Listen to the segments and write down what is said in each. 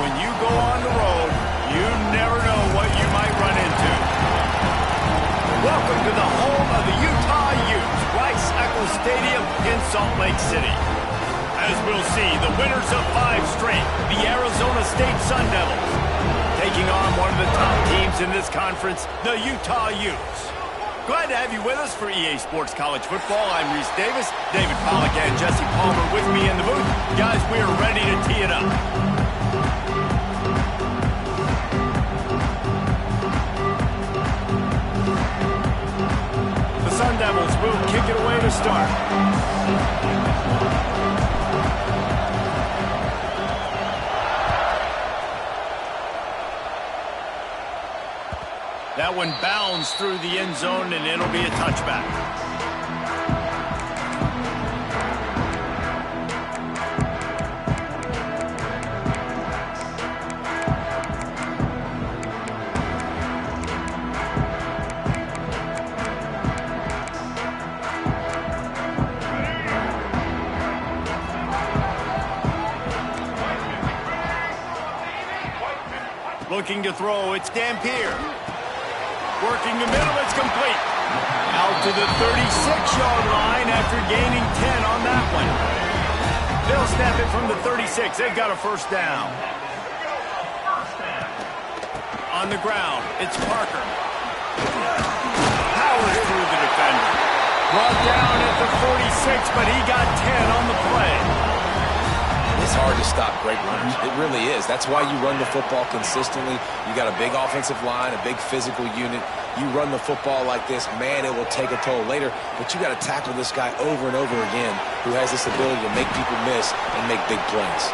When you go on the road, you never know what you might run into. Welcome to the home of the Utah Utes, Rice-Eccles Stadium in Salt Lake City. As we'll see, the winners of 5 straight, the Arizona State Sun Devils, taking on one of the top teams in this conference, the Utah Utes. Glad to have you with us for EA Sports College Football. I'm Reese Davis, David Pollack and Jesse Palmer with me in the booth. Guys, we are ready to tee it up. The Sun Devils will kick it away to start. That one bounds through the end zone, and it'll be a touchback. Looking to throw, it's Dampier. Working the middle, it's complete. Out to the 36-yard line after gaining 10 on that one. They'll snap it from the 36. They've got a first down. On the ground, it's Parker. Powers through the defender. Brought down at the 46, but he got 10 on the play. It's hard to stop great runners. It really is. That's why you run the football consistently. You got a big offensive line, a big physical unit. You run the football like this, man, it will take a toll later. But you got to tackle this guy over and over again who has this ability to make people miss and make big plays.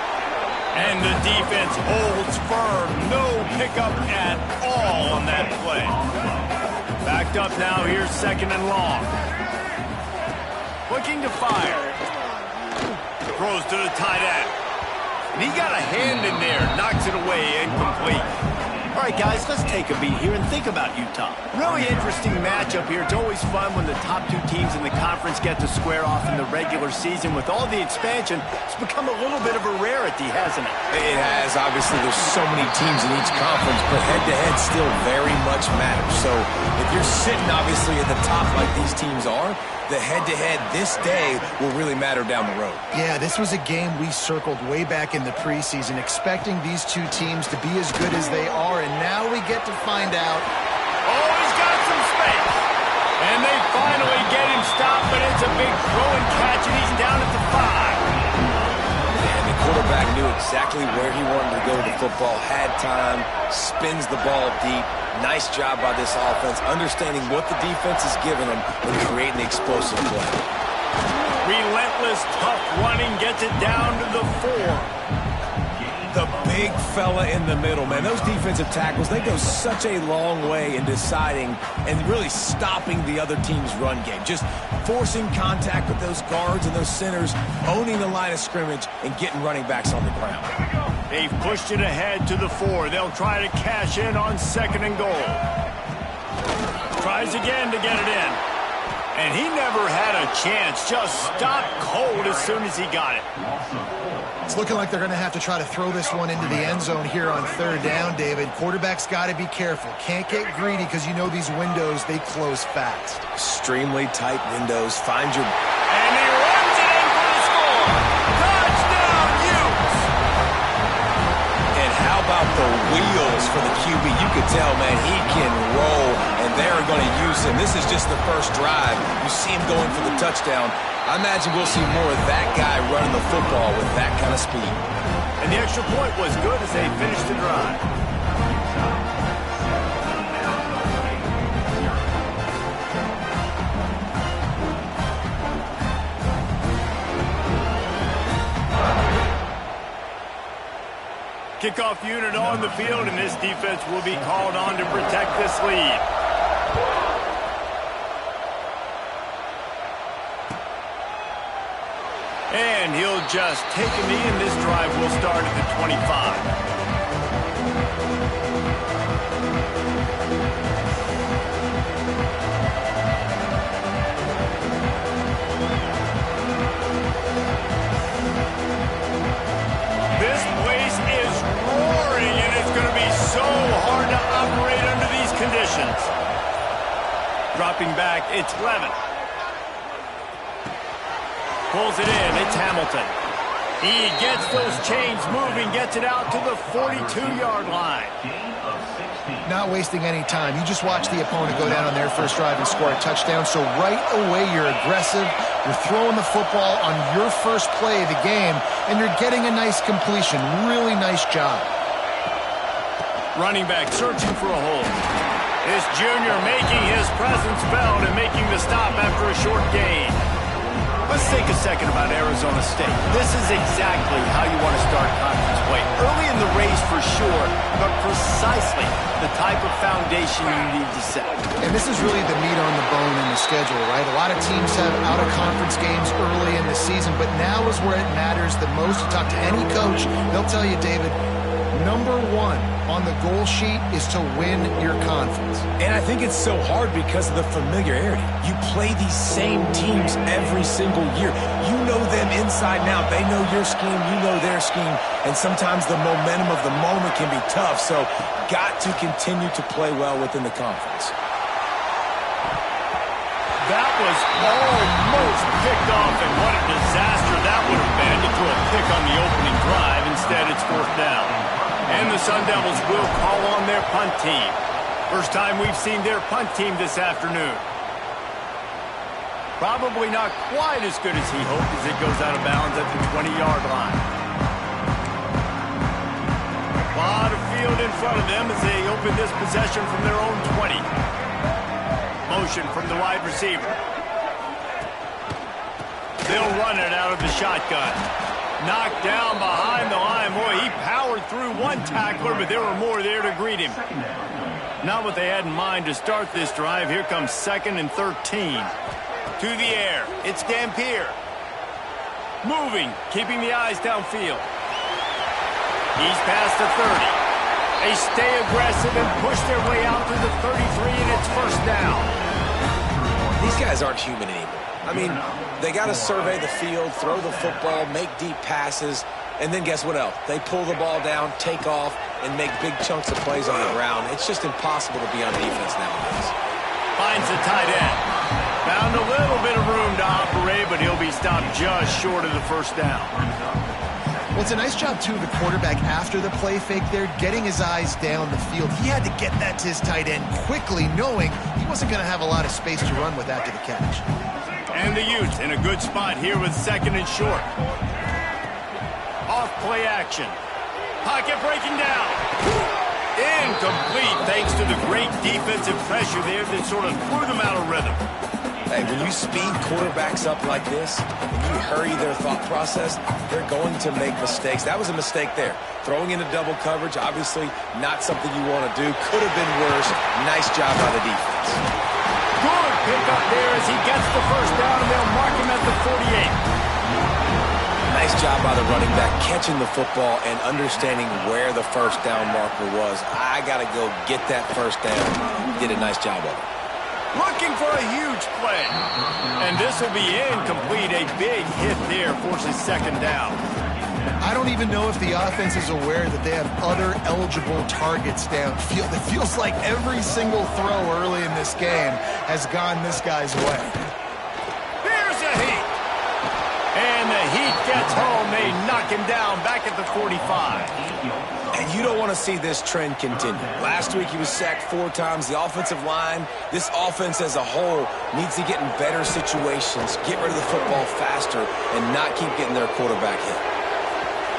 And the defense holds firm. No pickup at all on that play. Backed up now. Here's second and long. Looking to fire. Throws to the tight end. And he got a hand in there. Knocks it away. Incomplete. All right, guys, let's take a beat here and think about Utah. Really interesting matchup here. It's always fun when the top 2 teams in the conference get to square off in the regular season. With all the expansion, it's become a little bit of a rarity, hasn't it? It has. Obviously, there's so many teams in each conference, but head-to-head still very much matters. So if you're sitting, obviously, at the top like these teams are, the head-to-head this day will really matter down the road. Yeah, this was a game we circled way back in the preseason, expecting these 2 teams to be as good as they are, and now we get to find out. Oh, he's got some space. And they finally get him stopped, but it's a big throw and catch, and he's down at the 5. And the quarterback knew exactly where he wanted to go with the football, had time, spins the ball deep. Nice job by this offense, understanding what the defense is giving them and creating explosive play. Relentless, tough running gets it down to the 4. The big fella in the middle, man. Those defensive tackles, they go such a long way in deciding and really stopping the other team's run game. Just forcing contact with those guards and those centers, owning the line of scrimmage, and getting running backs on the ground. They've pushed it ahead to the 4. They'll try to cash in on second and goal. Tries again to get it in. And he never had a chance. Just stopped cold as soon as he got it. It's looking like they're going to have to try to throw this one into the end zone here on 3rd down, David. Quarterback's got to be careful. Can't get greedy because you know these windows, they close fast. Extremely tight windows. Find your... And he runs it in for the score. Touchdown, Utes! And how about the wheels for the QB? You could tell, man, he can roll, and they're going to use him. This is just the first drive. You see him going for the touchdown. I imagine we'll see more of that guy running the football with that kind of speed. And the extra point was good as they finished the drive. Kickoff unit on the field, and this defense will be called on to protect this lead. And he'll just take a knee, and this drive will start at the 25. This place is roaring. dropping back. It's Levin. Pulls it in. It's Hamilton. He gets those chains moving, gets it out to the 42-yard line. Not wasting any time. You just watch the opponent go down on their first drive and score a touchdown. So right away, you're aggressive. You're throwing the football on your first play of the game, and you're getting a nice completion. Really nice job. Running back searching for a hole. This junior making his presence felt and making the stop after a short gain. Let's take a second about Arizona State. This is exactly how you want to start conference play. Early in the race for sure, but precisely the type of foundation you need to set. And this is really the meat on the bone in the schedule, right? A lot of teams have out-of-conference games early in the season, but now is where it matters the most. You talk to any coach, they'll tell you, David, number one on the goal sheet is to win your conference. And I think it's so hard because of the familiarity. You play these same teams every single year. You know them inside and out. They know your scheme, you know their scheme, and sometimes the momentum of the moment can be tough, so got to continue to play well within the conference. That was almost picked off, and what a disaster that would have been to throw a pick on the opening drive. Instead, it's fourth down. And the Sun Devils will call on their punt team. First time we've seen their punt team this afternoon. Probably not quite as good as he hoped as it goes out of bounds at the 20-yard line. A lot of field in front of them as they open this possession from their own 20. Motion from the wide receiver. They'll run it out of the shotgun. Knocked down behind the line. Boy, he powered through one tackler, but there were more there to greet him. Not what they had in mind to start this drive. Here comes 2nd and 13. To the air. It's Dampier. Moving, keeping the eyes downfield. He's past the 30. They stay aggressive and push their way out to the 33, and it's first down. These guys aren't human anymore. I mean, they got to survey the field, throw the football, make deep passes, and then guess what else? They pull the ball down, take off, and make big chunks of plays on the ground. It's just impossible to be on defense nowadays. Finds the tight end. Found a little bit of room to operate, but he'll be stopped just short of the first down. Well, it's a nice job, too, of the quarterback after the play fake there, getting his eyes down the field. He had to get that to his tight end quickly, knowing he wasn't going to have a lot of space to run with after the catch. And the Utes in a good spot here with 2nd and short. Off play action. Pocket breaking down. Incomplete thanks to the great defensive pressure there that sort of threw them out of rhythm. Hey, when you speed quarterbacks up like this, and you hurry their thought process, they're going to make mistakes. That was a mistake there. Throwing into double coverage, obviously not something you want to do. Could have been worse. Nice job by the defense. Good pick up there as he gets the first down, and they'll mark him at the 48. Nice job by the running back catching the football and understanding where the first down marker was. I got to go get that first down. Did a nice job of it. Looking for a huge play. And this will be incomplete. A big hit there forces 2nd down. I don't even know if the offense is aware that they have other eligible targets downfield. It feels like every single throw early in this game has gone this guy's way. Here's a heat. And the Heat gets home. They knock him down back at the 45. And you don't want to see this trend continue. Last week he was sacked 4 times. The offensive line, this offense as a whole, needs to get in better situations, get rid of the football faster, and not keep getting their quarterback hit.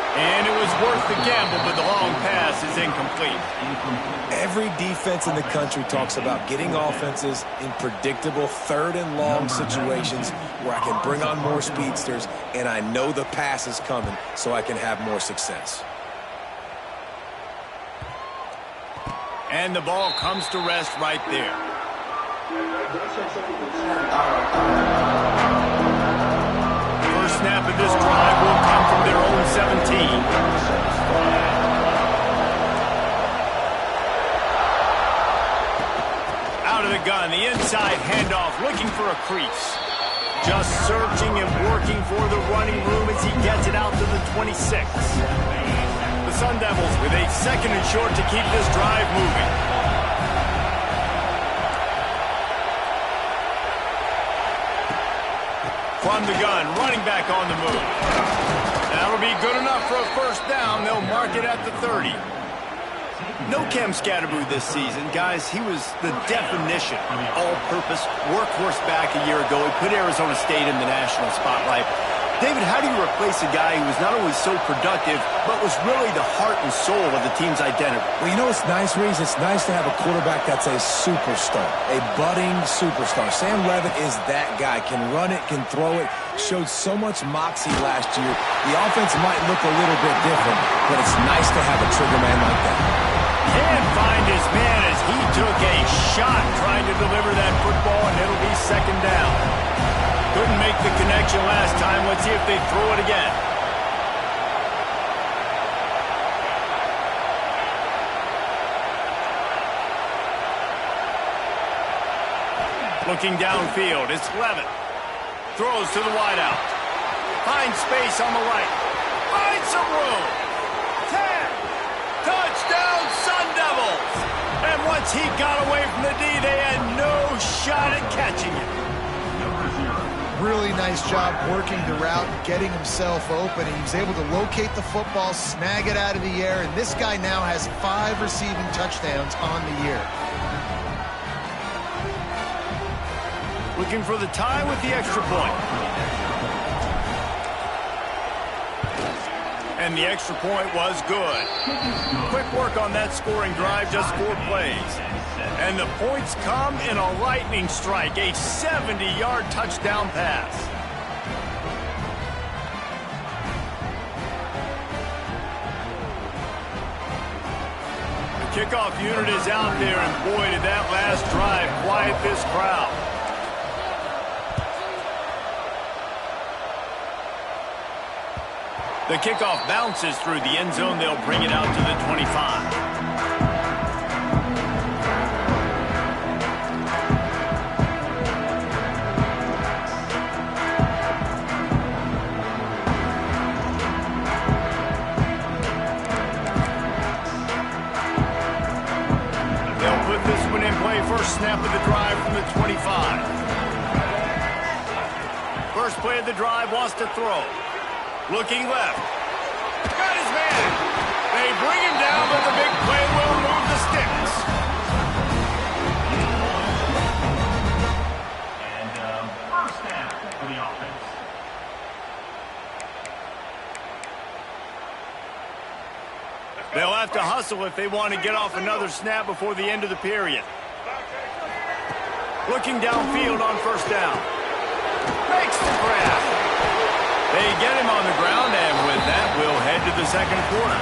And it was worth the gamble, but the long pass is incomplete. Every defense in the country talks about getting offenses in predictable 3rd and long situations where I can bring on more speedsters, and I know the pass is coming so I can have more success. And the ball comes to rest right there. First snap of this drive will come from their own 17. Out of the gun, the inside handoff, looking for a crease. Just searching and working for the running room as he gets it out to the 26. The Sun Devils with a 2nd and short to keep this drive moving. From the gun, running back on the move. That'll be good enough for a first down. They'll mark it at the 30. No Cam Scatterboo this season. Guys, he was the definition of all-purpose workhorse back a year ago. He put Arizona State in the national spotlight. David, how do you replace a guy who was not only so productive, but was really the heart and soul of the team's identity? Well, you know what's nice, Reese? It's nice to have a quarterback that's a superstar, a budding superstar. Sam Levitt is that guy. Can run it, can throw it, showed so much moxie last year. The offense might look a little bit different, but it's nice to have a trigger man like that. Can't find his man as he took a shot trying to deliver that football, and it'll be second down. Couldn't make the connection last time. Let's see if they throw it again. Looking downfield, it's Levitt. Throws to the wideout. Finds space on the right. Finds some room. 10. Touchdown, Sun Devils. And once he got away from the D, they had no shot at catching it. Really nice job working the route, getting himself open. He was able to locate the football, snag it out of the air, and this guy now has 5 receiving touchdowns on the year. Looking for the tie with the extra point. And the extra point was good. Quick work on that scoring drive, just 4 plays. And the points come in a lightning strike, a 70-yard touchdown pass. The kickoff unit is out there, and boy, did that last drive quiet this crowd. The kickoff bounces through the end zone. They'll bring it out to the 25. First snap of the drive from the 25. First play of the drive, wants to throw. Looking left. Got his man. They bring him down, but the big play will move the sticks. And first down for the offense. They'll have to hustle if they want to get off another snap before the end of the period. Looking downfield on first down. Makes the grab. They get him on the ground, and with that, we'll head to the second quarter.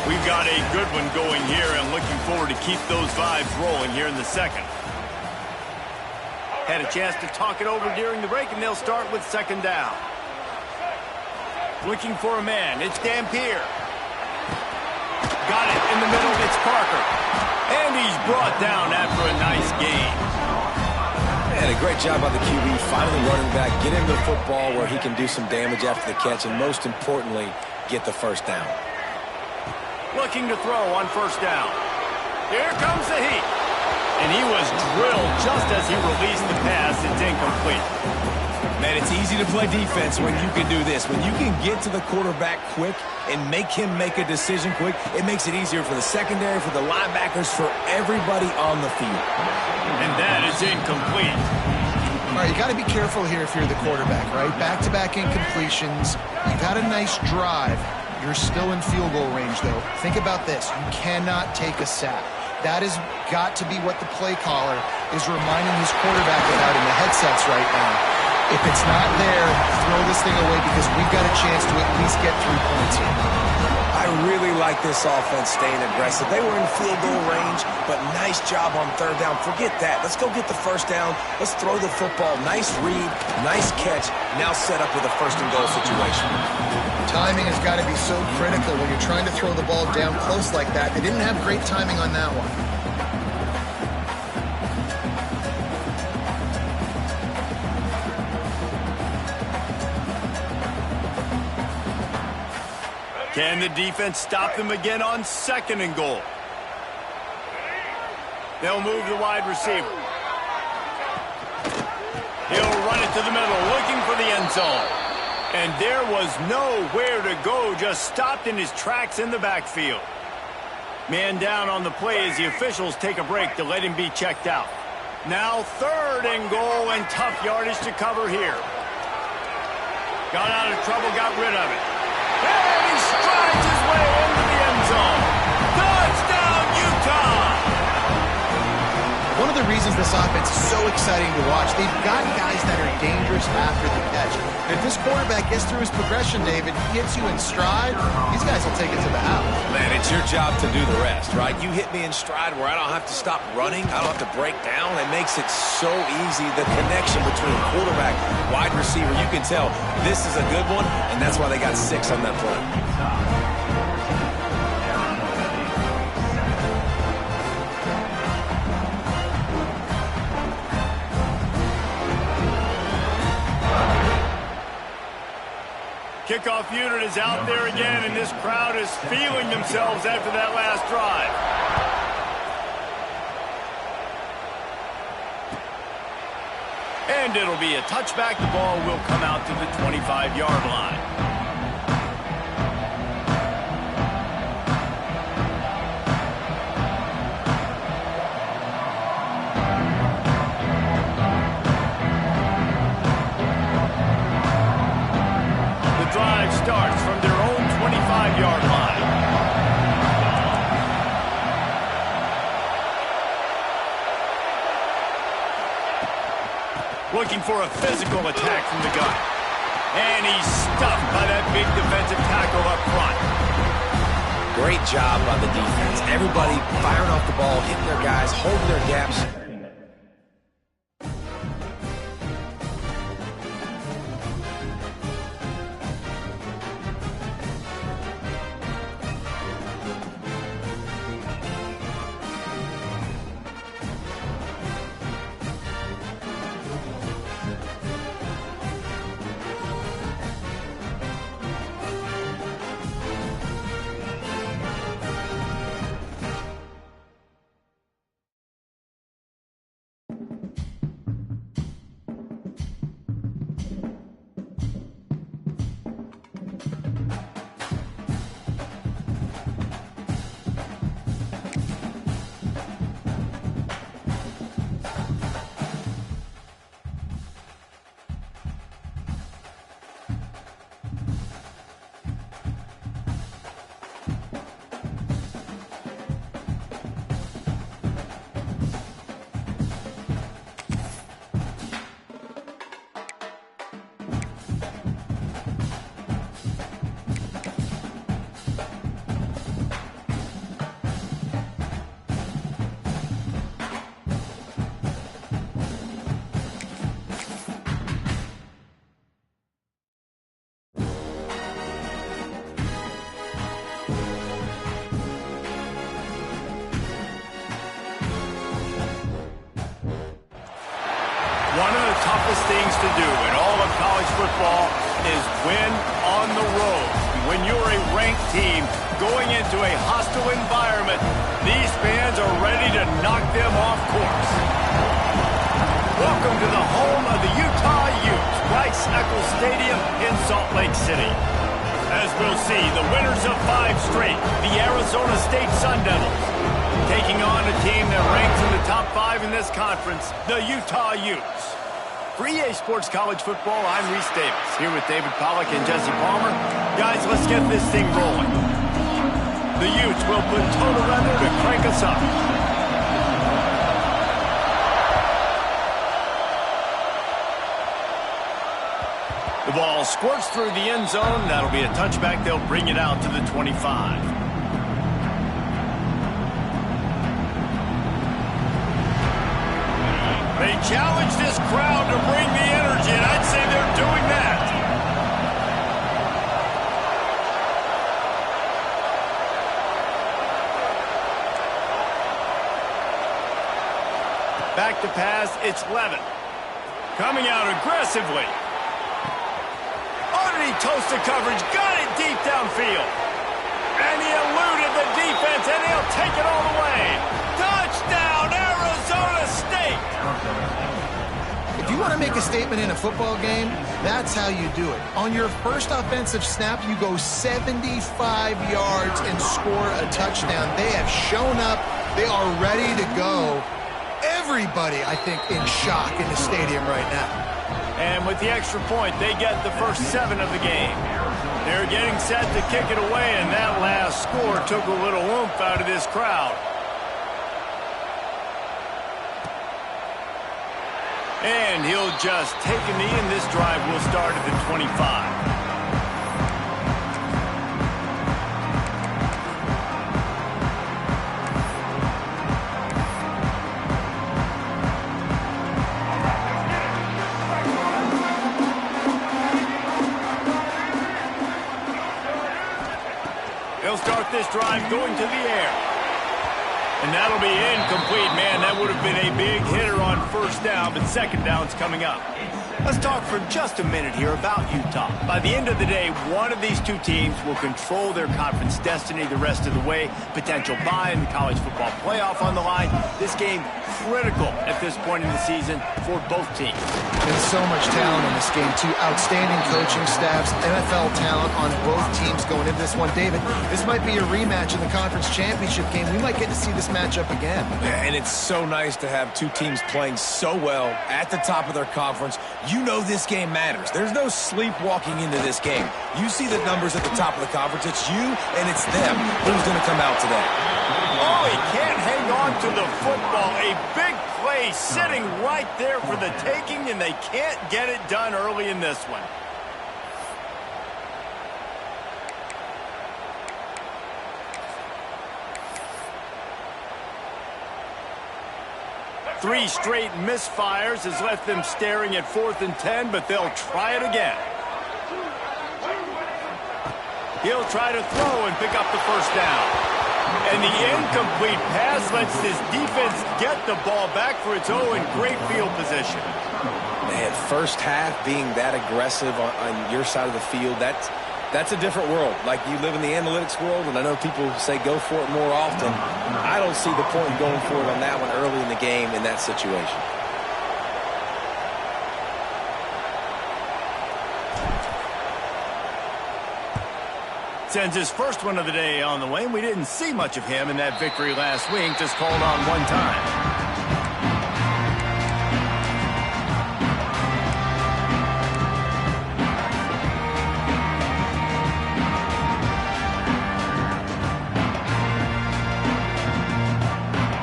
We've got a good one going here, and looking forward to keep those vibes rolling here in the second. Had a chance to talk it over during the break, and they'll start with second down. Looking for a man. It's Dampier. Got it in the middle. It's Parker. And he's brought down after a nice game. And a great job by the QB, finally running back, get him the football where he can do some damage after the catch, and most importantly, get the first down. Looking to throw on first down. Here comes the heat. And he was drilled just as he released the pass. It's incomplete. Man, it's easy to play defense when you can do this. When you can get to the quarterback quick and make him make a decision quick, it makes it easier for the secondary, for the linebackers, for everybody on the field. And that is incomplete. All right, you got to be careful here if you're the quarterback, right? Back-to-back incompletions. You've had a nice drive. You're still in field goal range, though. Think about this. You cannot take a sack. That has got to be what the play caller is reminding his quarterback about in the headsets right now. If it's not there, throw this thing away because we've got a chance to at least get 3 points here. I really like this offense staying aggressive. They were in field goal range, but nice job on third down. Forget that. Let's go get the first down. Let's throw the football. Nice read, nice catch. Now set up with a first and goal situation. Timing has got to be so critical when you're trying to throw the ball down close like that. They didn't have great timing on that one. Can the defense stop them again on second and goal? They'll move the wide receiver. He'll run it to the middle, looking for the end zone. And there was nowhere to go, just stopped in his tracks in the backfield. Man down on the play as the officials take a break to let him be checked out. Now 3rd and goal, and tough yardage to cover here. Got out of trouble, got rid of it. And he strides his way into the end zone. Touchdown, Utah! One of the reasons this offense is so exciting to watch, they've got guys that are dangerous after the catch. And if this quarterback gets through his progression, David, gets you in stride, these guys will take it to the house. Man, it's your job to do the rest, right? You hit me in stride where I don't have to stop running. I don't have to break down. It makes it so easy. The connection between quarterback, wide receiver, you can tell this is a good one, and that's why they got 6 on that play. Kickoff unit is out there again, and this crowd is feeling themselves after that last drive. And it'll be a touchback. The ball will come out to the 25-yard line. Drive starts from their own 25-yard line. Looking for a physical attack from the gun. And he's stuffed by that big defensive tackle up front. Great job by the defense. Everybody firing off the ball, hitting their guys, holding their gaps. One of the toughest things to do in all of college football is win on the road. When you're a ranked team going into a hostile environment, these fans are ready to knock them off course. Welcome to the home of the Utah Utes, Rice-Eccles Stadium in Salt Lake City. As we'll see, the winners of 5 straight, the Arizona State Sun Devils, taking on a team that ranks in the top 5 in this conference, the Utah Utes. For EA Sports College Football, I'm Reese Davis, here with David Pollack and Jesse Palmer. Guys, let's get this thing rolling. The Utes will put total weather to crank us up. The ball squirts through the end zone. That'll be a touchback. They'll bring it out to the 25. They challenge this crowd to bring the energy, and I'd say they're doing that. Back to pass, it's Levin. Coming out aggressively. Underneath toasted coverage, got it deep downfield. And he eluded the defense, and he'll take it all the way. Touchdown, Arizona State! If you want to make make a statement in a football game, that's how you do it. On your first offensive snap, you go 75 yards and score a touchdown. They have shown up. They are ready to go. Everybody, I think, in shock in the stadium right now. And with the extra point, they get the first 7 of the game. They're getting set to kick it away, and that last score took a little oomph out of this crowd. And he'll just take a knee, and this drive will start at the 25. He'll start this drive going to the air. And that'll be incomplete, man. That would have been a big hitter on first down, but second down's coming up. Let's talk for just a minute here about Utah. By the end of the day, one of these two teams will control their conference destiny the rest of the way. Potential bye in the college football playoff on the line. This game critical at this point in the season for both teams. And so much talent in this game, too. Outstanding coaching staffs, NFL talent on both teams going into this one. David, this might be a rematch in the conference championship game. We might get to see this matchup again. And it's so nice to have two teams playing so well at the top of their conference. You know this game matters. There's no sleepwalking into this game. You see the numbers at the top of the conference. It's you and it's them who's going to come out today. Oh, he can't hang on to the football. A big play sitting right there for the taking, and they can't get it done early in this one. Three straight misfires has left them staring at 4th and 10, but they'll try it again. He'll try to throw and pick up the first down. And the incomplete pass lets this defense get the ball back for its own great field position. Man, first half being that aggressive on your side of the field, that's a different world. Like, you live in the analytics world, and I know people say go for it more often. I don't see the point in going for it on that one early in the game in that situation. Sends his first one of the day on the way, and we didn't see much of him in that victory last week, just called on one time.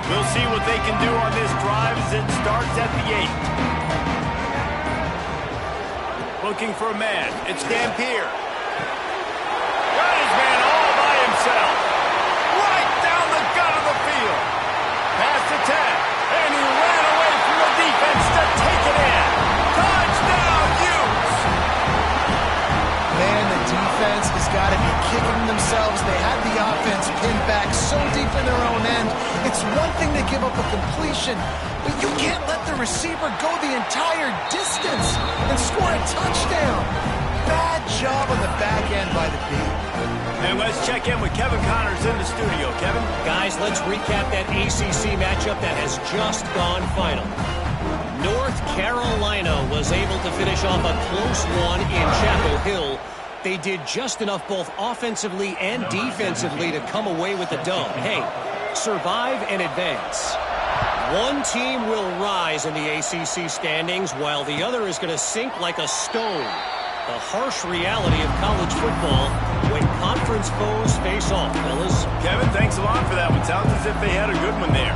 We'll see what they can do on this drive as it starts at the 8. Looking for a man. It's Dampier. Got his man all by himself. Right down the gut of the field. Pass to 10. And he ran away from the defense to take it in. Touchdown, Utes! Man, the defense has got to be kicking themselves. They had the offense pinned back so deep in their own end. It's one thing to give up a completion, but you can't let the receiver go the entire distance and score a touchdown. Bad job on the back end by the D. And let's check in with Kevin Connors in the studio. Kevin? Guys, let's recap that ACC matchup that has just gone final. North Carolina was able to finish off a close one in Chapel Hill. They did just enough both offensively and defensively to come away with the dub. Hey, survive and advance. One team will rise in the ACC standings while the other is going to sink like a stone. The harsh reality of college football when conference foes face off, fellas. Kevin, thanks a lot for that one. Sounds as if they had a good one there.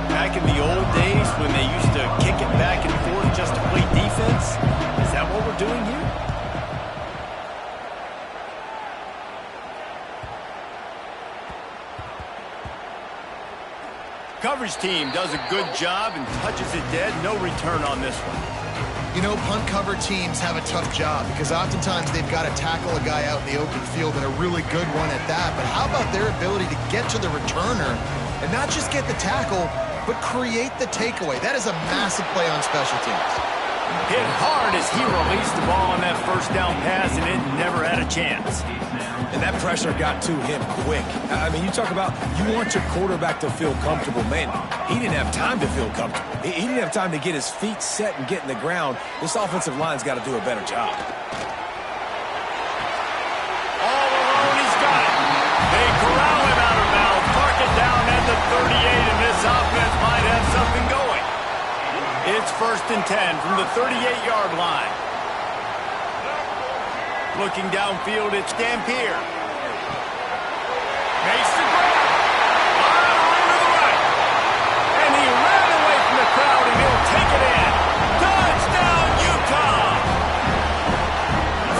Back in the old days when they used to kick it back and forth just to play defense, is that what we're doing here? Coverage team does a good job and touches it dead. No return on this one. You know, punt cover teams have a tough job because oftentimes they've got to tackle a guy out in the open field and a really good one at that. But how about their ability to get to the returner and not just get the tackle, but create the takeaway? That is a massive play on special teams. Hit hard as he released the ball on that first down pass, and it never had a chance. And that pressure got to him quick. I mean, you talk about you want your quarterback to feel comfortable. Man, he didn't have time to feel comfortable. He didn't have time to get his feet set and get in the ground. This offensive line's got to do a better job. All alone, he's got it. They corral him out of bounds. Target down at the 38, and this offense might have something going. It's 1st and 10 from the 38-yard line. Looking downfield, it's Dampier. Makes the grab. Firing to the right. And he ran away from the crowd, and he'll take it in. Touchdown, Utah!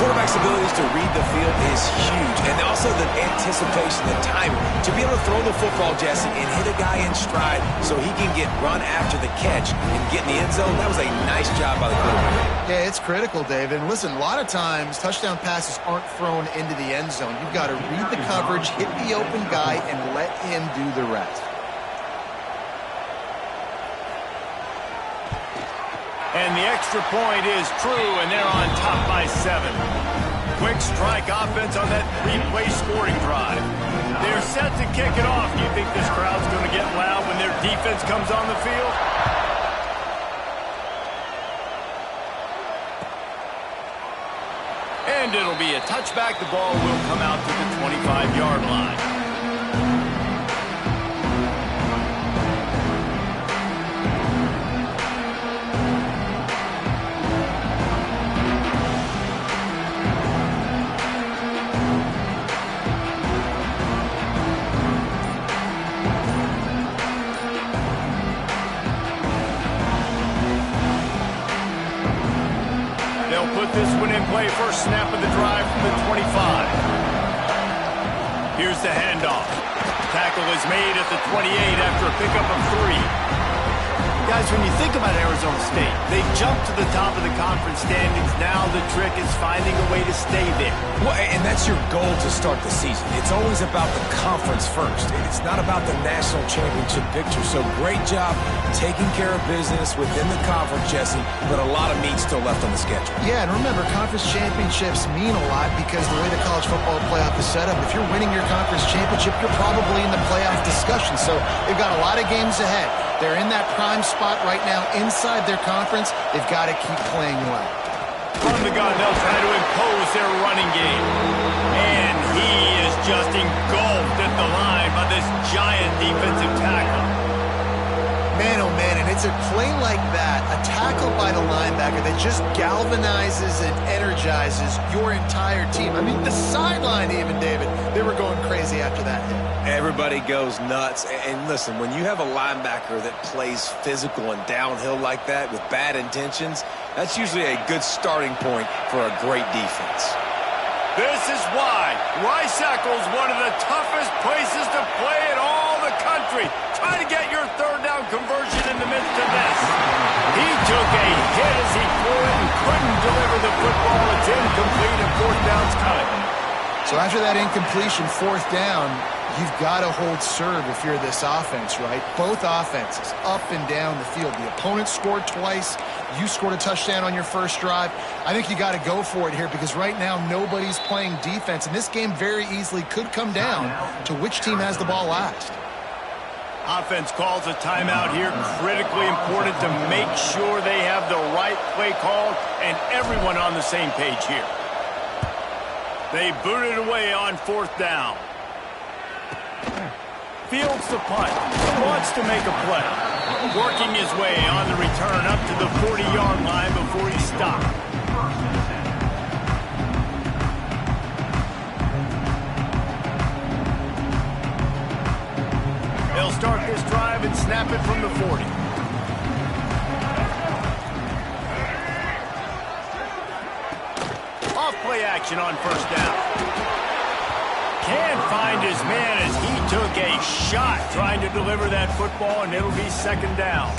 Quarterback's abilities to read the field is huge, and also the anticipation, the timing. To be able to throw the football, Jesse, and hit a guy in stride so he can get run after the catch and get in the end zone, that was a nice job by the quarterback. Yeah, it's critical, David. And listen, a lot of times touchdown passes aren't thrown into the end zone. You've got to read the coverage, hit the open guy, and let him do the rest. And the extra point is true, and they're on top by 7. Quick strike offense on that 3-play scoring drive. They're set to kick it off. Do you think this crowd's going to get loud when their defense comes on the field? And it'll be a touchback. The ball will come out to the 25-yard line. This one in play, first snap of the drive from the 25. Here's the handoff. Tackle is made at the 28 after a pickup of 3. Guys, when you think about Arizona State, they jumped to the top of the conference standings. Now the trick is finding a way to stay there. Well, and that's your goal to start the season. It's always about the conference first. It's not about the national championship picture. So great job taking care of business within the conference, Jesse, but a lot of meat still left on the schedule. Yeah, and remember, conference championships mean a lot because the way the college football playoff is set up, if you're winning your conference championship, you're probably in the playoff discussion. So they've got a lot of games ahead. They're in that prime spot right now inside their conference. They've got to keep playing well. From the gun, they'll try to impose their running game. And he is just engulfed at the line by this giant defensive tackle. Man, oh man, and it's a play like that, a tackle by the linebacker that just galvanizes and energizes your entire team. I mean, the sideline even, David, they were going crazy after that hit. Everybody goes nuts. And listen, when you have a linebacker that plays physical and downhill like that with bad intentions, that's usually a good starting point for a great defense. This is why Rice-Eccles, one of the toughest places to play in all the country. Try to get your third down conversion in the midst of this. He took a hit as he threw it and couldn't deliver the football. It's incomplete and 4th down's coming. So after that incompletion, 4th down, you've got to hold serve if you're this offense, right? Both offenses up and down the field. The opponent scored twice. You scored a touchdown on your first drive. I think you got to go for it here because right now nobody's playing defense, and this game very easily could come down to which team has the ball last. Offense calls a timeout here. Critically important to make sure they have the right play called and everyone on the same page here. They booted away on 4th down. Fields the punt. Wants to make a play. Working his way on the return up to the 40-yard line before he stopped. They'll start this drive and snap it from the 40. Off play action on 1st down. Can't find his man as he took a shot trying to deliver that football, and it'll be 2nd down.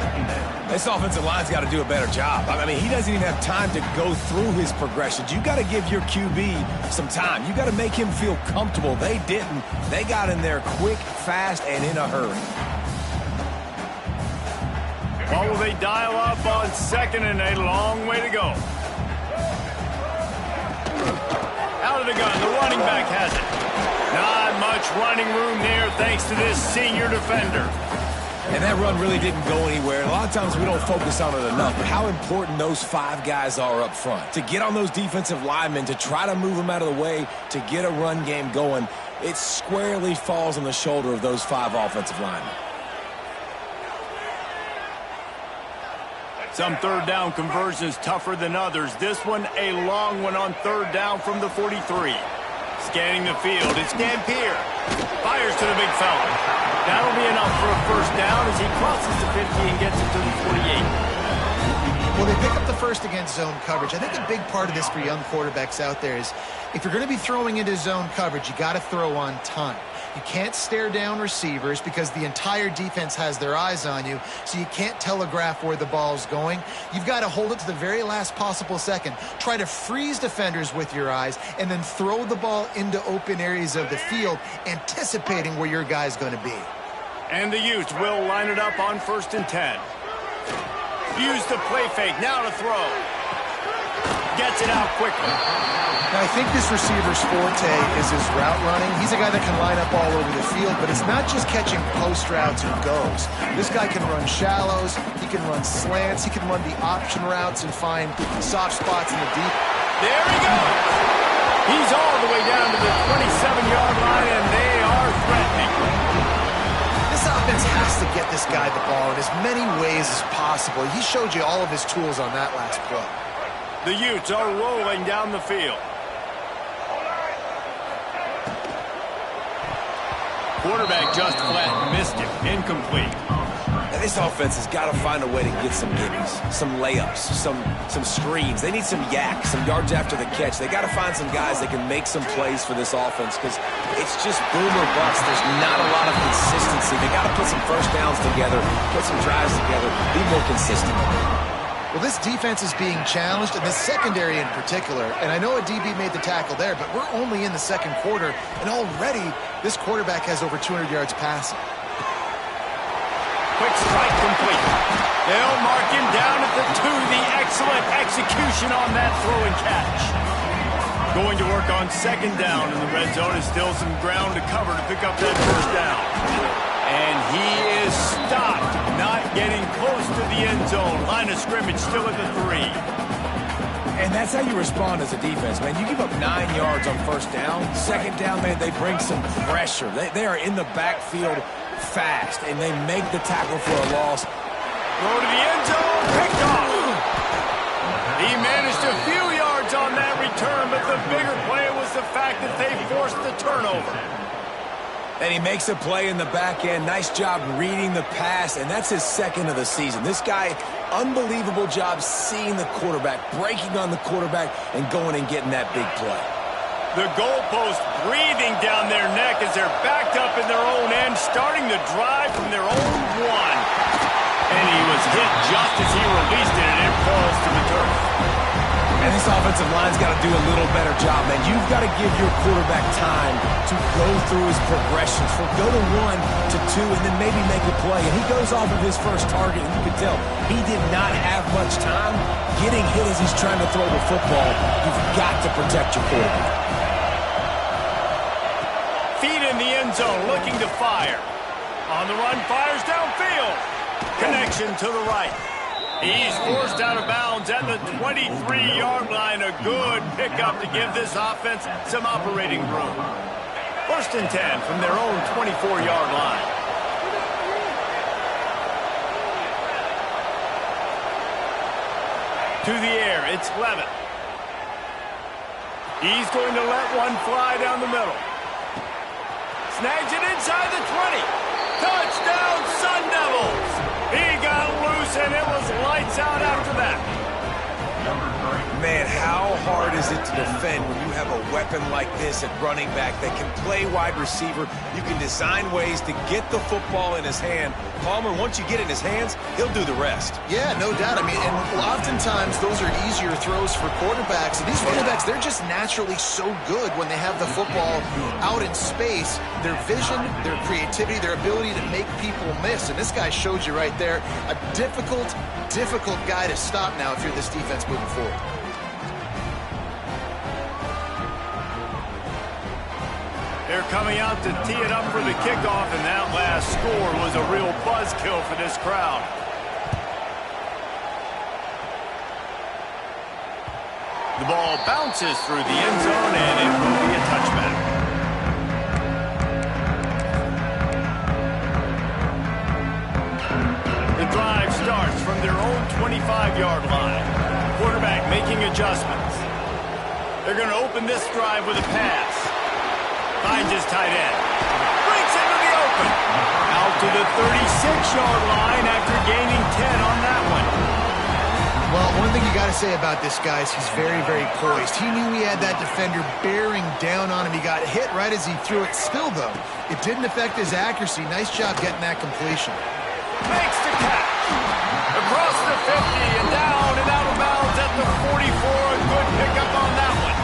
This offensive line's got to do a better job. I mean, he doesn't even have time to go through his progressions. You got to give your QB some time. You got to make him feel comfortable. They didn't. They got in there quick, fast, and in a hurry. What will they dial up on second and a long way to go? Out of the gun, the running back has it. Not much running room there thanks to this senior defender. And that run really didn't go anywhere. A lot of times we don't focus on it enough, but how important those 5 guys are up front. To get on those defensive linemen, to try to move them out of the way, to get a run game going, it squarely falls on the shoulder of those 5 offensive linemen. Some third down conversions tougher than others. This one a long one on third down from the 43. Scanning the field, it's Dampier. Fires to the big fella. That'll be enough for a first down as he crosses the 50 and gets it to the 48. Well, they pick up the first against zone coverage. I think a big part of this for young quarterbacks out there is if you're going to be throwing into zone coverage, you got to throw on time. You can't stare down receivers because the entire defense has their eyes on you, so you can't telegraph where the ball's going. You've got to hold it to the very last possible second. Try to freeze defenders with your eyes and then throw the ball into open areas of the field, anticipating where your guy's going to be. And the Utes will line it up on 1st and 10. Use the play fake, now to throw. Gets it out quickly. Now, I think this receiver's forte is his route running. He's a guy that can line up all over the field, but it's not just catching post routes and goes. This guy can run shallows, he can run slants, he can run the option routes and find soft spots in the deep. There he goes! He's all the way down to the 27-yard line, and they are threatening. This offense has to get this guy the ball in as many ways as possible. He showed you all of his tools on that last play. The Utes are rolling down the field. Quarterback just flat missed it. Incomplete. Now, this offense has got to find a way to get some gimmies, some layups, some screens. They need some yak, some yards after the catch. They got to find some guys that can make some plays for this offense because it's just boom or bust. There's not a lot of consistency. They got to put some first downs together, put some drives together, be more consistent. Well, this defense is being challenged, and the secondary in particular. And I know a DB made the tackle there, but we're only in the second quarter, and already this quarterback has over 200 yards passing. Quick strike complete. They'll mark him down at the 2. The excellent execution on that throw and catch. Going to work on 2nd down in the red zone. Is still some ground to cover to pick up that first down. And he is stopped, not getting close to the end zone. Line of scrimmage still at the 3. And that's how you respond as a defense, man. You give up 9 yards on first down. 2nd down, man, they bring some pressure. They are in the backfield fast, and they make the tackle for a loss. Throw to the end zone, picked off. He managed a few yards on that return, but the bigger play was the fact that they forced the turnover. And he makes a play in the back end. Nice job reading the pass, and that's his 2nd of the season. This guy, unbelievable job seeing the quarterback, breaking on the quarterback, and going and getting that big play. The goalpost breathing down their neck as they're backed up in their own end, starting the drive from their own 1. And he was hit just as he released it, and it falls to the turf. And this offensive line's got to do a little better job, man. You've got to give your quarterback time to go through his progressions. For go to 1 to 2 and then maybe make a play. And he goes off of his first target, and you can tell he did not have much time getting hit as he's trying to throw the football. You've got to protect your quarterback. Feet in the end zone, looking to fire. On the run, fires downfield. Connection to the right. He's forced out of bounds at the 23-yard line. A good pickup to give this offense some operating room. 1st and 10 from their own 24-yard line. To the air, it's Levitt. He's going to let one fly down the middle. Snags it inside the 20. Touchdown, Sun Devils! He got loose, and it was lights out after that. Man, how hard is it to defend when you have a weapon like this at running back that can play wide receiver? You can design ways to get the football in his hand. Palmer, once you get it in his hands, he'll do the rest. Yeah, no doubt. I mean, and oftentimes those are easier throws for quarterbacks. And these running backs, they're just naturally so good when they have the football out in space. Their vision, their creativity, their ability to make people miss. And this guy showed you right there, a difficult guy to stop now if you're this defense moving forward. They're coming out to tee it up for the kickoff, and that last score was a real buzzkill for this crowd. The ball bounces through the end zone, and it will be a touchback. The drive starts from their own 25-yard line. Quarterback making adjustments. They're going to open this drive with a pass. Finds his tight end. Breaks into the open. Out to the 36-yard line after gaining 10 on that one. Well, one thing you got to say about this guy is he's very, very poised. He knew he had that defender bearing down on him. He got hit right as he threw it. Still, though, it didn't affect his accuracy. Nice job getting that completion. Makes the catch. Across the 50 and down and out of bounds at the 44. A good pickup on that one.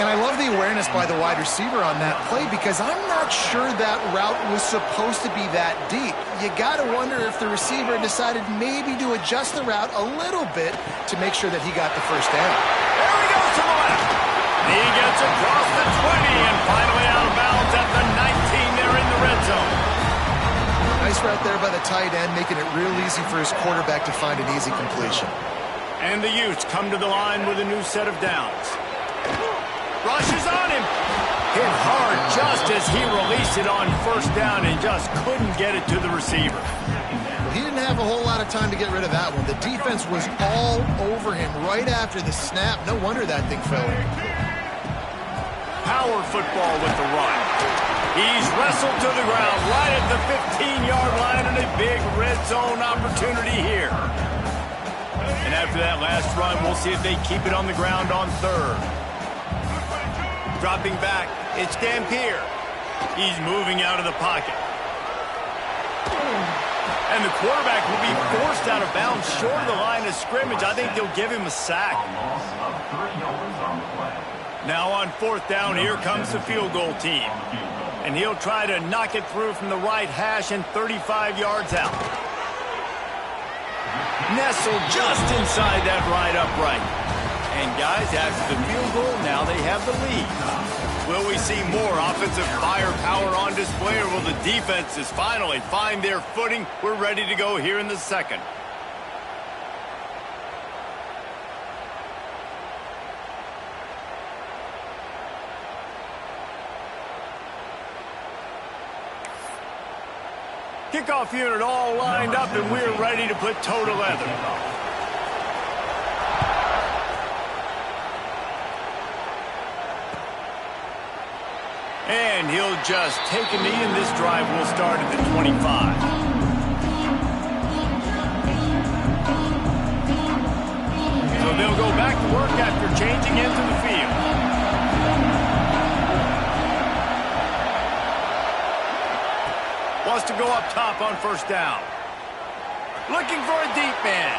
And I love the awareness by the wide receiver on that play because I'm not sure that route was supposed to be that deep. You got to wonder if the receiver decided maybe to adjust the route a little bit to make sure that he got the first down. There he goes to the left. He gets across the 20 and finally out of bounds at the 19. They're in the red zone. Nice route there by the tight end, making it real easy for his quarterback to find an easy completion. And the Utes come to the line with a new set of downs. Rushes on him. Hit hard just as he released it on first down and just couldn't get it to the receiver. Well, he didn't have a whole lot of time to get rid of that one. The defense was all over him right after the snap. No wonder that thing fell in. Power football with the run. He's wrestled to the ground right at the 15-yard line and a big red zone opportunity here. And after that last run, we'll see if they keep it on the ground on third. Dropping back, it's Dampier. He's moving out of the pocket. And the quarterback will be forced out of bounds short of the line of scrimmage. I think they'll give him a sack. Now on fourth down, here comes the field goal team. And he'll try to knock it through from the right hash and 35 yards out. Nestled just inside that right upright. And guys, after the field goal, now they have the lead. Will we see more offensive firepower on display, or will the defenses finally find their footing? We're ready to go here in the second. Kickoff unit all lined up, and we're ready to put toe to leather. And he'll just take a knee, and this drive will start at the 25. So they'll go back to work after changing into the field. Wants to go up top on first down. Looking for a deep man.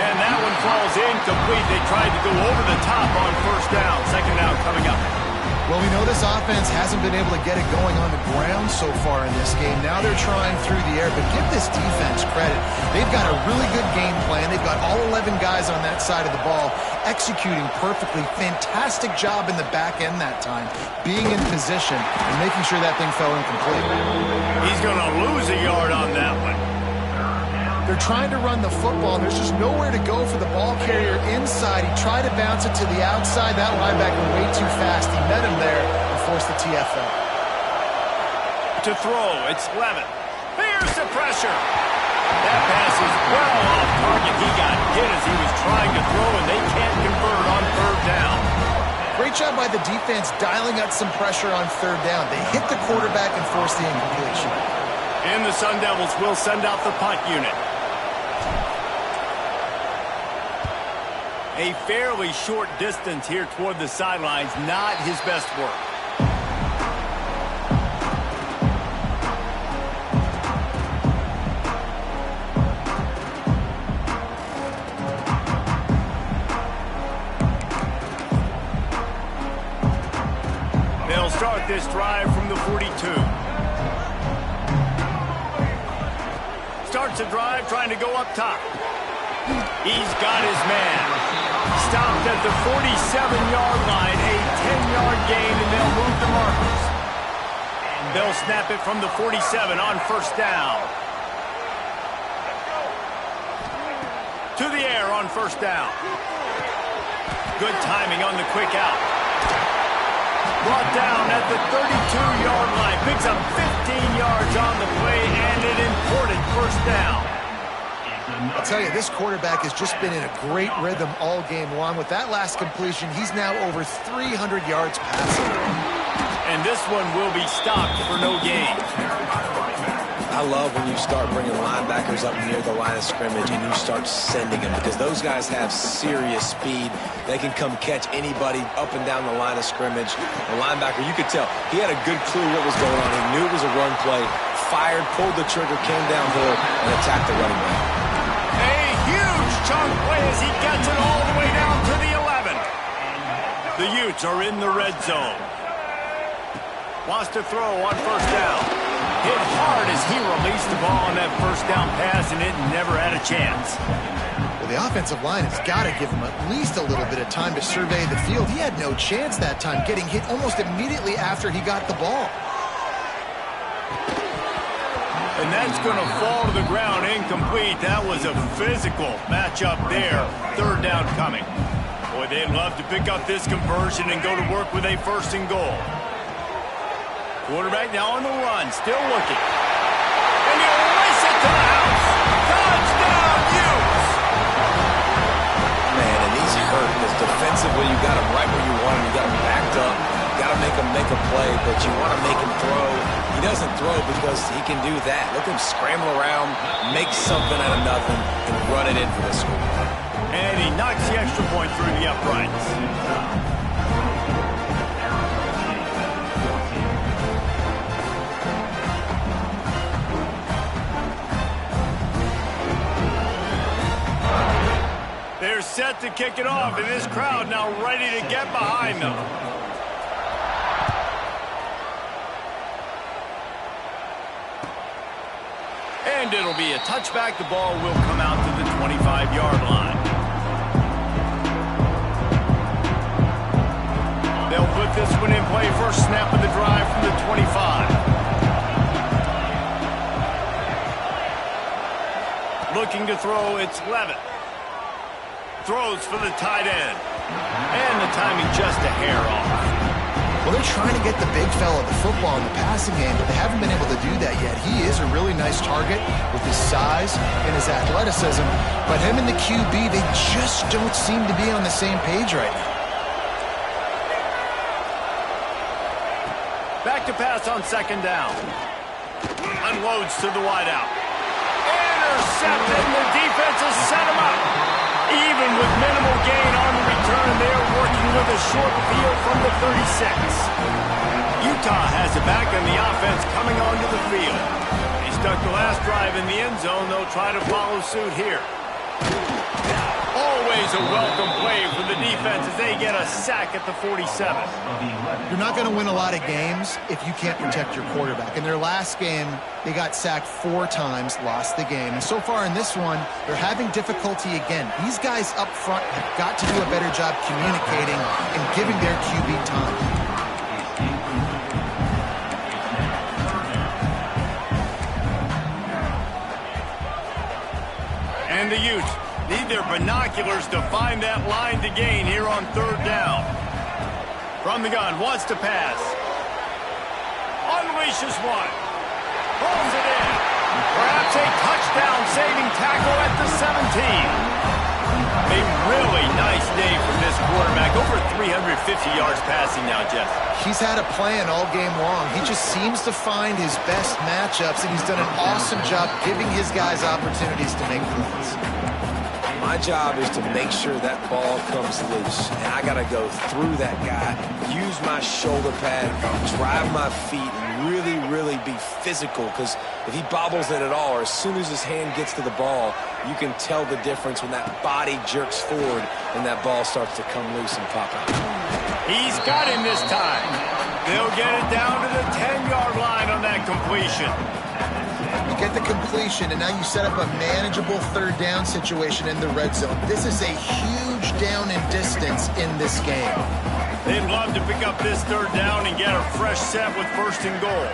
And that one falls incomplete. They tried to go over the top on first down. Second down coming up. Well, we know this offense hasn't been able to get it going on the ground so far in this game. Now they're trying through the air, but give this defense credit. They've got a really good game plan. They've got all 11 guys on that side of the ball executing perfectly. Fantastic job in the back end that time, being in position and making sure that thing fell incomplete. He's going to lose a yard on that one. They're trying to run the football, and there's just nowhere to go for the ball carrier inside. He tried to bounce it to the outside. That linebacker way too fast. He met him there and forced the TFL. To throw, it's Levitt. Here's the pressure. That pass is well off target. He got hit as he was trying to throw, and they can't convert on third down. Great job by the defense dialing up some pressure on third down. They hit the quarterback and forced the incompletion. And the Sun Devils will send out the punt unit. A fairly short distance here toward the sidelines, not his best work. They'll start this drive from the 42. Starts a drive trying to go up top. He's got his man. Stopped at the 47-yard line, a 10-yard gain, and they'll move the markers. They'll snap it from the 47 on first down. To the air on first down. Good timing on the quick out. Brought down at the 32-yard line. Picks up 15 yards on the play and an important first down. I'll tell you, this quarterback has just been in a great rhythm all game long. With that last completion, he's now over 300 yards passing. And this one will be stopped for no gain. I love when you start bringing linebackers up near the line of scrimmage and you start sending them, because those guys have serious speed. They can come catch anybody up and down the line of scrimmage. The linebacker, you could tell, he had a good clue what was going on. He knew it was a run play, fired, pulled the trigger, came downhill, and attacked the running back. Chunk play as he gets it all the way down to the 11. The Utes are in the red zone. Wants to throw on first down. Hit hard as he released the ball on that first down pass, and it never had a chance. Well, the offensive line has got to give him at least a little bit of time to survey the field. He had no chance that time, getting hit almost immediately after he got the ball. And that's going to fall to the ground incomplete. That was a physical matchup there. Third down coming. Boy, they'd love to pick up this conversion and go to work with a first and goal. Quarterback now on the run, still looking. And he'll race it to the house. Touchdown, Utes! Man, and he's hurt because defensively you got him right where you want him. You got him backed up. Got to make him make a play, but you want to make him throw. He doesn't throw because he can do that. Look at him scramble around, make something out of nothing, and run it in for the score. And he knocks the extra point through the uprights. They're set to kick it off, and this crowd now ready to get behind them. And it'll be a touchback. The ball will come out to the 25-yard line. They'll put this one in play. First snap of the drive from the 25. Looking to throw, it's Levitt. Throws for the tight end. And the timing just a hair off. Well, they're trying to get the big fella the football in the passing game, but they haven't been able to do that yet. He is a really nice target with his size and his athleticism, but him and the QB, they just don't seem to be on the same page right now. Back to pass on second down. Unloads to the wideout. Intercepted, and the defense has set him up. Even with minimal gain on the return, they're working with a short field from the 36. Utah has it back, and the offense coming onto the field. They stuck the last drive in the end zone. They'll try to follow suit here. Always a welcome play for the defense as they get a sack at the 47. You're not going to win a lot of games if you can't protect your quarterback. In their last game, they got sacked 4 times, lost the game. And so far in this one, they're having difficulty again. These guys up front have got to do a better job communicating and giving their QB time. And the Utes need their binoculars to find that line to gain here on third down. From the gun, wants to pass. Unleashes one. Pulls it in. Perhaps a touchdown-saving tackle at the 17. A really nice day from this quarterback. Over 350 yards passing now, Jeff. He's had a plan all game long. He just seems to find his best matchups, and he's done an awesome job giving his guys opportunities to make plays. My job is to make sure that ball comes loose, and I got to go through that guy, use my shoulder pad, drive my feet, and really, really be physical, because if he bobbles it at all, or as soon as his hand gets to the ball, you can tell the difference when that body jerks forward and that ball starts to come loose and pop out. He's got him this time. They'll get it down to the 10-yard line on that completion. You get the completion, and now you set up a manageable third down situation in the red zone. This is a huge down in distance in this game. They'd love to pick up this third down and get a fresh set with first and goal.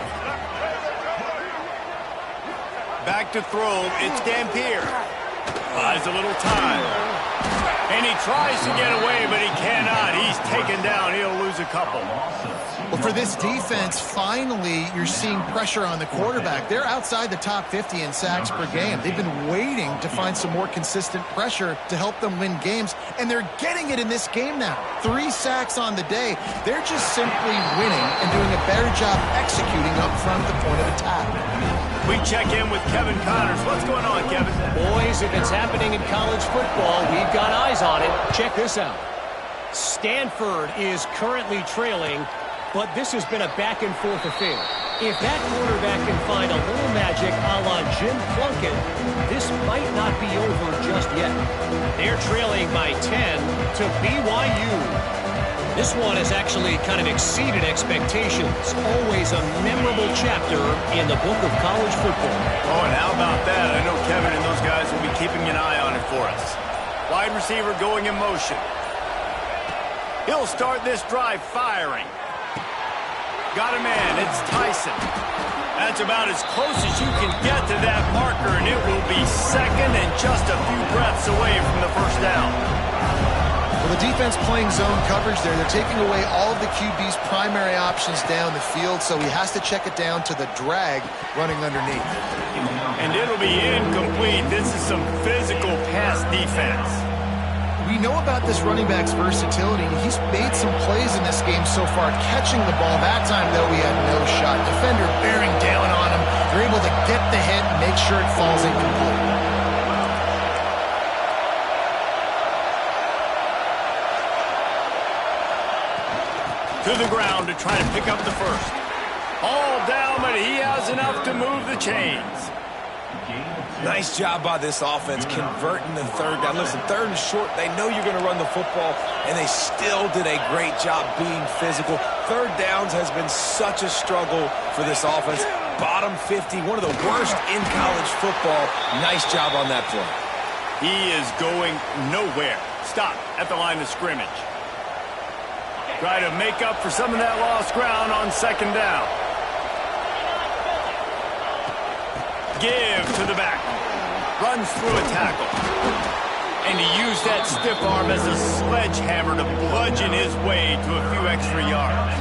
Back to throw, it's Dampier. Buys a little time. And he tries to get away, but he cannot. He's taken down. He'll lose a couple. Well, for this defense, finally, you're seeing pressure on the quarterback. They're outside the top 50 in sacks per game. They've been waiting to find some more consistent pressure to help them win games, and they're getting it in this game now. 3 sacks on the day. They're just simply winning and doing a better job executing up front at the point of attack. We check in with Kevin Connors. What's going on, Kevin? Boys, if it's happening in college football, we've got eyes on it. Check this out. Stanford is currently trailing, but this has been a back-and-forth affair. If that quarterback can find a little magic a la Jim Plunkett, this might not be over just yet. They're trailing by 10 to BYU. This one has actually kind of exceeded expectations. Always a memorable chapter in the book of college football. Oh, and how about that? I know Kevin and those guys will be keeping an eye on it for us. Wide receiver going in motion. He'll start this drive firing. Got a man. It's Tyson. That's about as close as you can get to that marker, and it will be second and just a few breaths away from the first down. Well, the defense playing zone coverage there. They're taking away all of the QB's primary options down the field, so he has to check it down to the drag running underneath. And it'll be incomplete. This is some physical pass defense. We know about this running back's versatility. He's made some plays in this game so far, catching the ball. That time, though, he had no shot. Defender bearing down on him. They're able to get the hit and make sure it falls incomplete. To the ground to try to pick up the first. All down, but he has enough to move the chains. Nice job by this offense converting the third down. Listen, third and short, they know you're going to run the football, and they still did a great job being physical. Third downs has been such a struggle for this offense. Bottom 50, one of the worst in college football. Nice job on that play. He is going nowhere. Stop at the line of scrimmage. Try to make up for some of that lost ground on second down. Give to the back. Runs through a tackle. And he used that stiff arm as a sledgehammer to bludgeon his way to a few extra yards.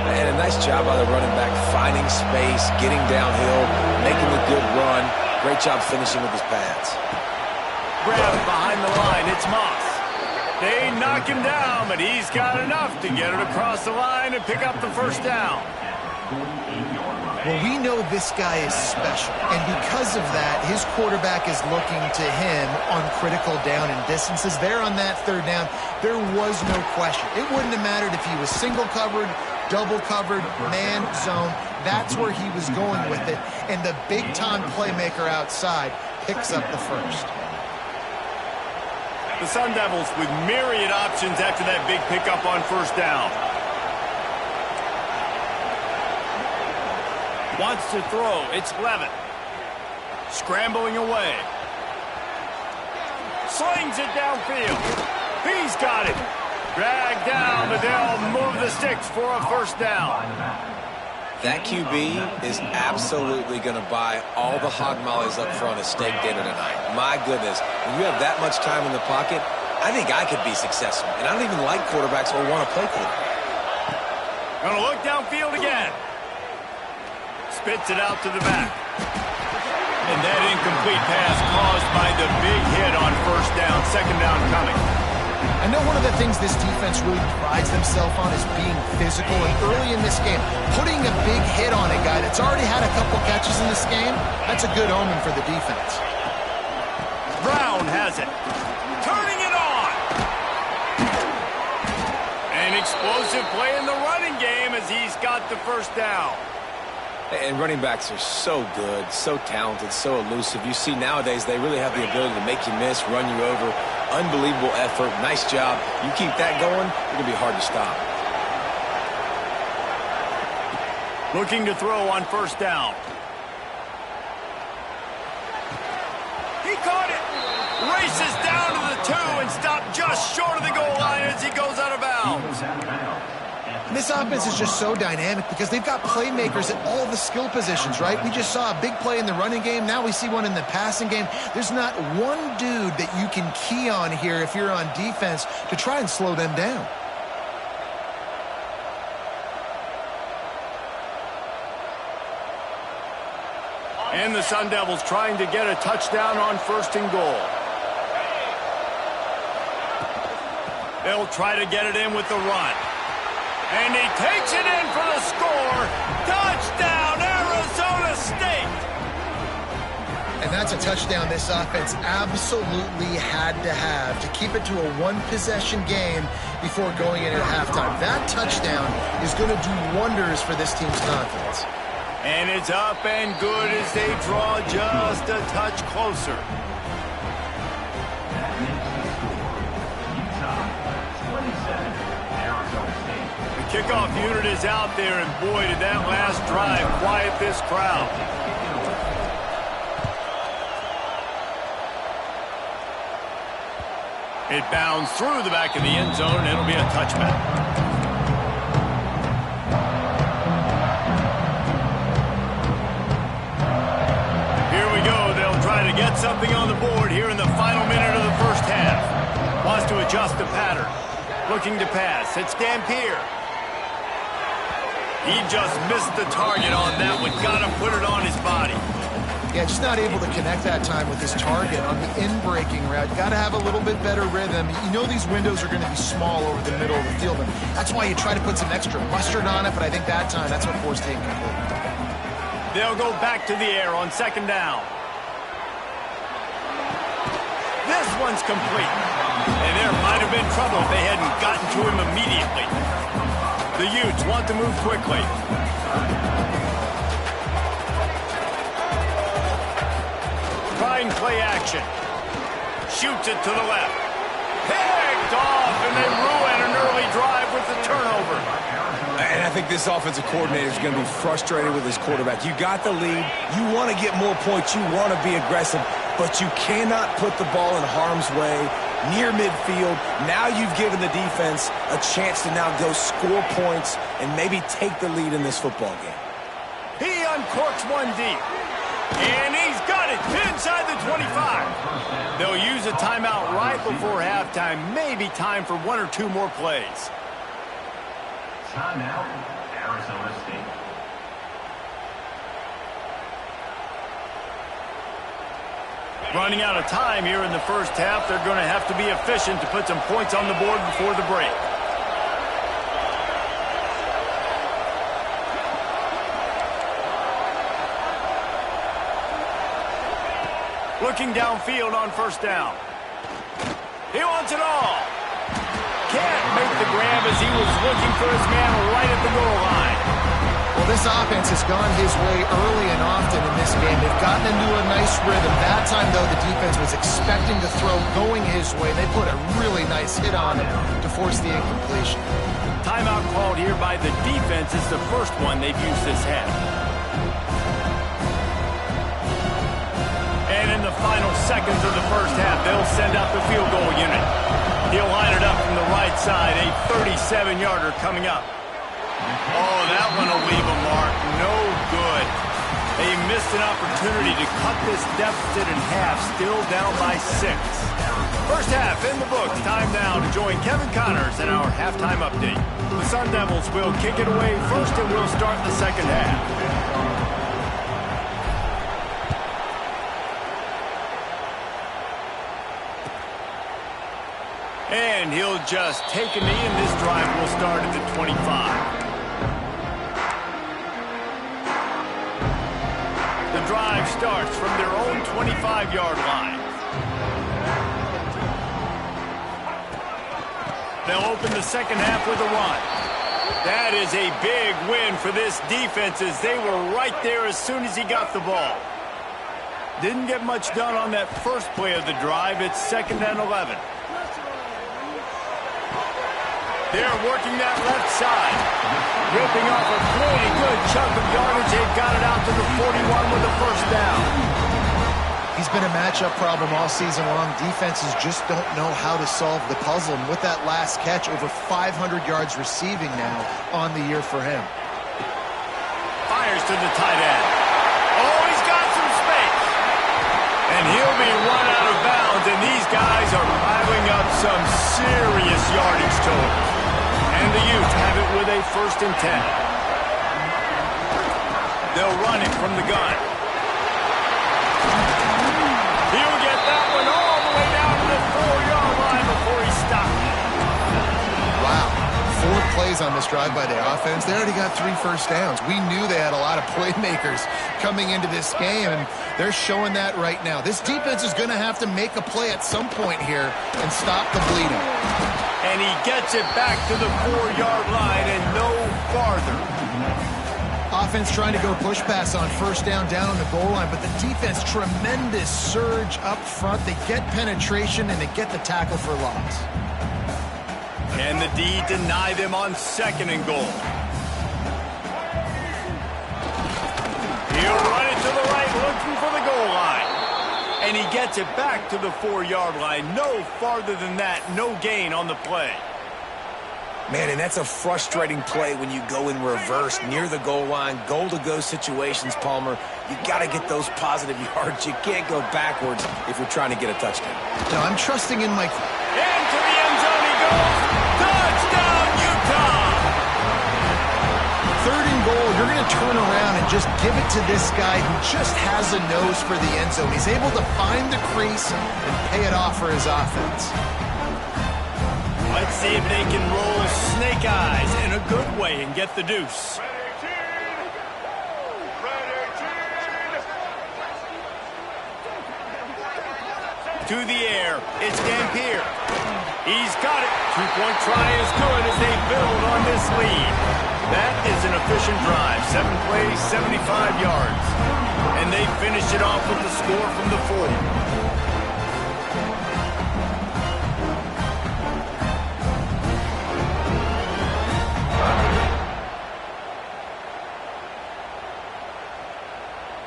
And a nice job by the running back, finding space, getting downhill, making a good run. Great job finishing with his pads. Grab behind the line. It's Moss. They knock him down, but he's got enough to get it across the line and pick up the first down. Well, we know this guy is special, and because of that, his quarterback is looking to him on critical down and distances. There on that third down, there was no question. It wouldn't have mattered if he was single covered, double covered, man, zone. That's where he was going with it, and the big-time playmaker outside picks up the first. The Sun Devils with myriad options after that big pickup on first down. Wants to throw. It's Levitt. Scrambling away. Slings it downfield. He's got it. Dragged down, but they'll move the sticks for a first down. That QB is absolutely going to buy all the hog mollies up front as steak dinner tonight. My goodness, when you have that much time in the pocket, I think I could be successful. And I don't even like quarterbacks or want to play quarterback. Gonna look downfield again. Spits it out to the back. And that incomplete pass caused by the big hit on first down, second down coming. I know one of the things this defense really prides themselves on is being physical, and early in this game, putting a big hit on a guy that's already had a couple catches in this game, that's a good omen for the defense. has it. Turning it on. An explosive play in the running game as he's got the first down. And running backs are so good, so talented, so elusive. You see nowadays they really have the ability to make you miss, run you over. Unbelievable effort. Nice job. You keep that going, it's going to be hard to stop. Looking to throw on first down. He caught it. Races down to the 2 and stopped just short of the goal line as he goes out of bounds. This offense is just so dynamic because they've got playmakers at all the skill positions, right? We just saw a big play in the running game. Now we see one in the passing game. There's not one dude that you can key on here if you're on defense to try and slow them down. And the Sun Devils trying to get a touchdown on first and goal. They'll try to get it in with the run. And he takes it in for the score. Touchdown, Arizona State! And that's a touchdown this offense absolutely had to have to keep it to a one-possession game before going in at halftime. That touchdown is going to do wonders for this team's confidence. And it's up and good as they draw just a touch closer. The kickoff unit is out there, and boy, did that last drive quiet this crowd. It bounds through the back of the end zone, and it'll be a touchback. Here we go. They'll try to get something on the board here in the final minute of the first half. Wants to adjust the pattern. Looking to pass. It's Dampier. He just missed the target on that one. Got to put it on his body. Yeah, just not able to connect that time with his target on the in-breaking route. Got to have a little bit better rhythm. You know these windows are going to be small over the middle of the field, and that's why you try to put some extra mustard on it, but I think that time, that's what forced the incomplete. They'll go back to the air on second down. This one's complete. And there might have been trouble if they hadn't gotten to him immediately. The Utes want to move quickly. Trying play action. Shoots it to the left. Picked off, and they ruin an early drive with the turnover. And I think this offensive coordinator is going to be frustrated with his quarterback. You got the lead. You want to get more points. You want to be aggressive, but you cannot put the ball in harm's way near midfield. Now you've given the defense a chance to now go score points and maybe take the lead in this football game. He uncorks one deep. And he's got it inside the 25. They'll use a timeout right before halftime. Maybe time for one or two more plays. Timeout, Arizona State. Running out of time here in the first half. They're going to have to be efficient to put some points on the board before the break. Looking downfield on first down. He wants it all. Can't make the grab as he was looking for his man right at the goal line. Well, this offense has gone his way early and often in this game. They've gotten into a nice rhythm. That time, though, the defense was expecting to throw going his way. They put a really nice hit on him to force the incompletion. Timeout called here by the defense is the first one they've used this half. And in the final seconds of the first half, they'll send out the field goal unit. He'll line it up from the right side, a 37-yarder coming up. Oh, that one will leave a mark. No good. They missed an opportunity to cut this deficit in half, still down by 6. First half in the books. Time now to join Kevin Connors in our halftime update. The Sun Devils will kick it away first, and we'll start the second half. And he'll just take a knee, and this drive will start at the 25. The drive starts from their own 25-yard line. They'll open the second half with a run. That is a big win for this defense as they were right there as soon as he got the ball. Didn't get much done on that first play of the drive. It's 2nd and 11. They're working that left side. Ripping off a pretty good chunk of yardage. They've got it out to the 41 with a first down. He's been a matchup problem all season long. Defenses just don't know how to solve the puzzle. And with that last catch, over 500 yards receiving now on the year for him. Fires to the tight end. Oh, he's got some space. And he'll be run out of bounds. And these guys are piling up some serious yardage totals. And the Utes have it with a 1st and 10. They'll run it from the gun. He'll get that one all the way down to the 4-yard line before he stopped. Wow. 4 plays on this drive by the offense. They already got 3 first downs. We knew they had a lot of playmakers coming into this game, and they're showing that right now. This defense is going to have to make a play at some point here and stop the bleeding. And he gets it back to the 4-yard line and no farther. Offense trying to go push pass on first down on the goal line, but the defense, tremendous surge up front. They get penetration, and they get the tackle for loss. Can the D deny them on 2nd and goal? He'll run it to the right, looking for the goal line. And he gets it back to the 4-yard line. No farther than that, no gain on the play. Man, and that's a frustrating play when you go in reverse near the goal line, goal-to-go situations, Palmer. You got to get those positive yards. You can't go backwards if you're trying to get a touchdown. No, I'm trusting in my... Into the end zone he goes. Touchdown, Utah! 3rd and goal, you're going to turn around and just give it to this guy who just has a nose for the end zone. He's able to find the crease and pay it off for his offense. Let's see if they can roll snake eyes in a good way and get the deuce. To the air, it's Dampier. He's got it. 2-point try is good as they build on this lead. That is an efficient drive. 7 plays, 75 yards. And they finish it off with the score from the 40.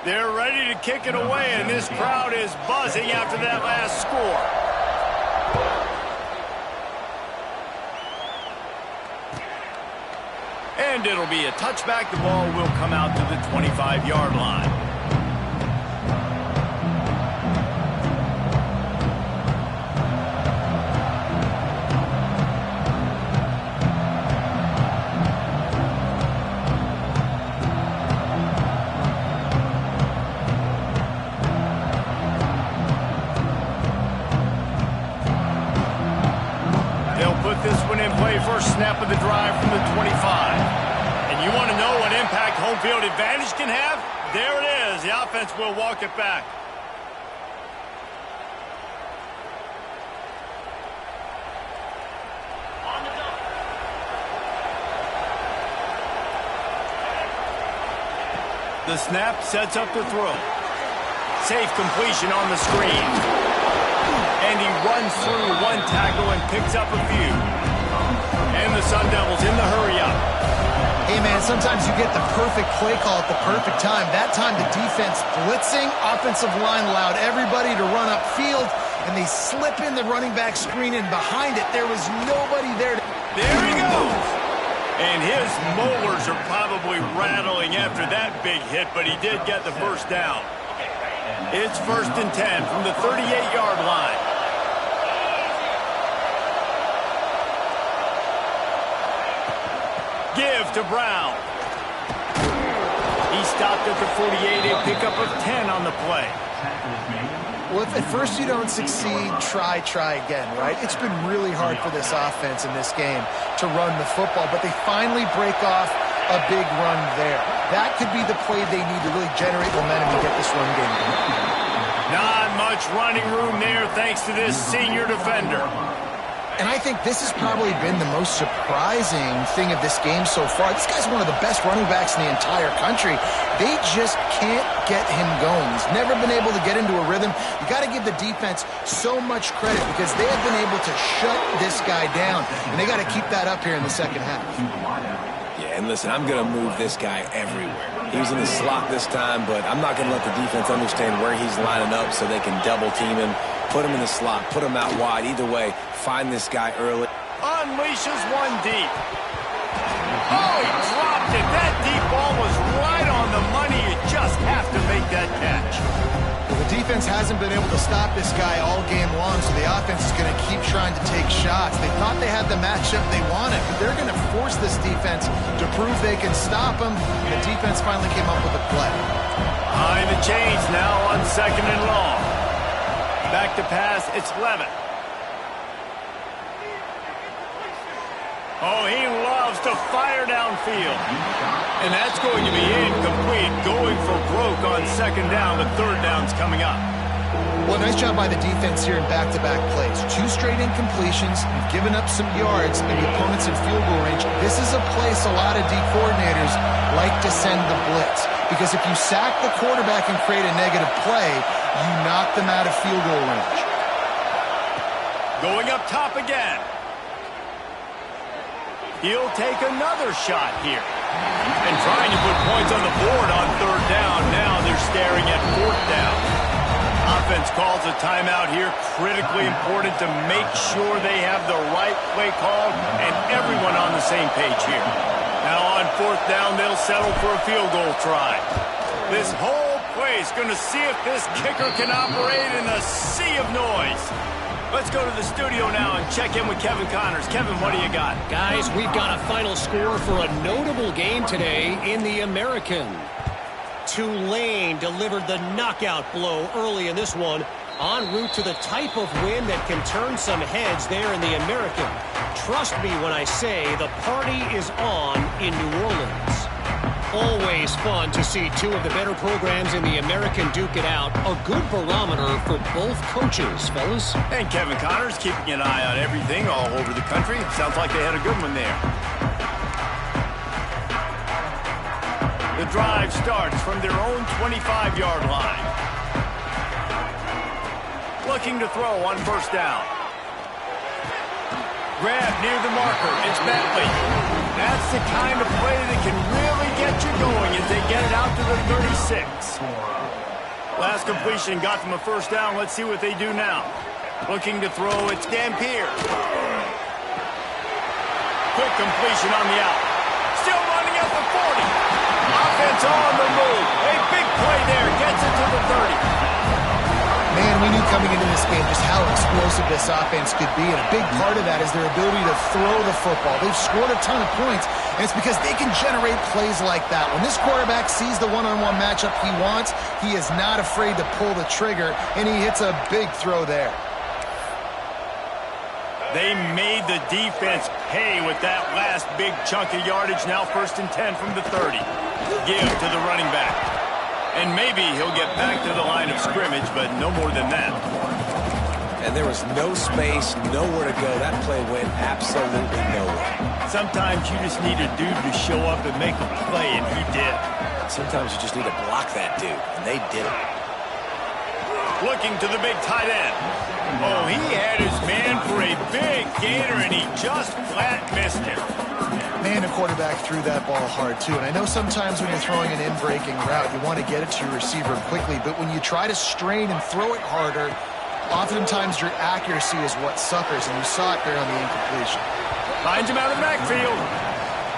They're ready to kick it away, and this crowd is buzzing after that last score. And it'll be a touchback. The ball will come out to the 25-yard line. This one in play, first snap of the drive from the 25. And you want to know what impact home field advantage can have? There it is. The offense will walk it back. The snap sets up the throw. Safe completion on the screen. And he runs through one tackle and picks up a few. And the Sun Devils in the hurry-up. Hey, man, sometimes you get the perfect play call at the perfect time. That time the defense blitzing, offensive line allowed everybody to run upfield, and they slip in the running back screen, and behind it there was nobody there. There he goes. And his molars are probably rattling after that big hit, but he did get the first down. It's 1st and 10 from the 38-yard line. Give to Brown. He stopped at the 48, a pickup of 10 on the play. Well, if at first you don't succeed, try again, right? It's been really hard for this offense in this game to run the football, but they finally break off a big run there. That could be the play they need to really generate momentum and get this run game going. Not much running room there thanks to this senior defender. And I think this has probably been the most surprising thing of this game so far. This guy's one of the best running backs in the entire country. They just can't get him going. He's never been able to get into a rhythm. You got to give the defense so much credit because they have been able to shut this guy down, and they got to keep that up here in the second half. Yeah, and listen, I'm going to move this guy everywhere. He was in the slot this time, but I'm not going to let the defense understand where he's lining up so they can double team him, put him in the slot, put him out wide. Either way, find this guy early. Unleashes one deep. Oh, he dropped it. That deep ball was right on the money. You just have to make that catch. Well, the defense hasn't been able to stop this guy all game long, so the offense is going to keep trying to take shots. They thought they had the matchup they wanted, but they're going to force this defense to prove they can stop him. The defense finally came up with a play. Behind the chains now on 2nd and long. Back to pass, it's Levitt. Oh, he loves to fire downfield. And that's going to be incomplete, going for broke on 2nd down. The 3rd down's coming up. Well, nice job by the defense here in back-to-back plays. 2 straight incompletions. You've given up some yards, and the opponent's in field goal range. This is a place a lot of D coordinators like to send the blitz. Because if you sack the quarterback and create a negative play, you knock them out of field goal range. Going up top again. He'll take another shot here. And trying to put points on the board on 3rd down. Now they're staring at 4th down. Offense calls a timeout here. Critically important to make sure they have the right play called and everyone on the same page here. Now on 4th down, they'll settle for a field goal try. This whole play is going to see if this kicker can operate in a sea of noise. Let's go to the studio now and check in with Kevin Connors. Kevin, what do you got? Guys, we've got a final score for a notable game today in the American. Tulane delivered the knockout blow early in this one, en route to the type of win that can turn some heads there in the American. Trust me when I say the party is on in New Orleans. Always fun to see 2 of the better programs in the American duke it out. A good barometer for both coaches, fellas. And Kevin Connors keeping an eye on everything all over the country. Sounds like they had a good one there. The drive starts from their own 25-yard line. Looking to throw on 1st down. Grab near the marker. It's Bentley. That's the kind of play that can really get you going as they get it out to the 36. Last completion got them a 1st down. Let's see what they do now. Looking to throw, it's Dampier. Quick completion on the out. Still running at the 40. Offense on the move. A big play there. Gets it to the 30. Man, we knew coming into this game just how explosive this offense could be, and a big part of that is their ability to throw the football. They've scored a ton of points, and it's because they can generate plays like that. When this quarterback sees the one-on-one matchup he wants, he is not afraid to pull the trigger, and he hits a big throw there. They made the defense pay with that last big chunk of yardage. Now 1st and 10 from the 30. Give to the running back. And maybe he'll get back to the line of scrimmage, but no more than that. And there was no space, nowhere to go. That play went absolutely nowhere. Sometimes you just need a dude to show up and make a play, and he did. Sometimes you just need to block that dude, and they did it. Looking to the big tight end. Oh, he had his man for a big gainer, and he just flat missed him. Man, the quarterback threw that ball hard, too. And I know sometimes when you're throwing an in-breaking route, you want to get it to your receiver quickly. But when you try to strain and throw it harder, oftentimes your accuracy is what suffers. And you saw it there on the incompletion. Finds him out of the backfield.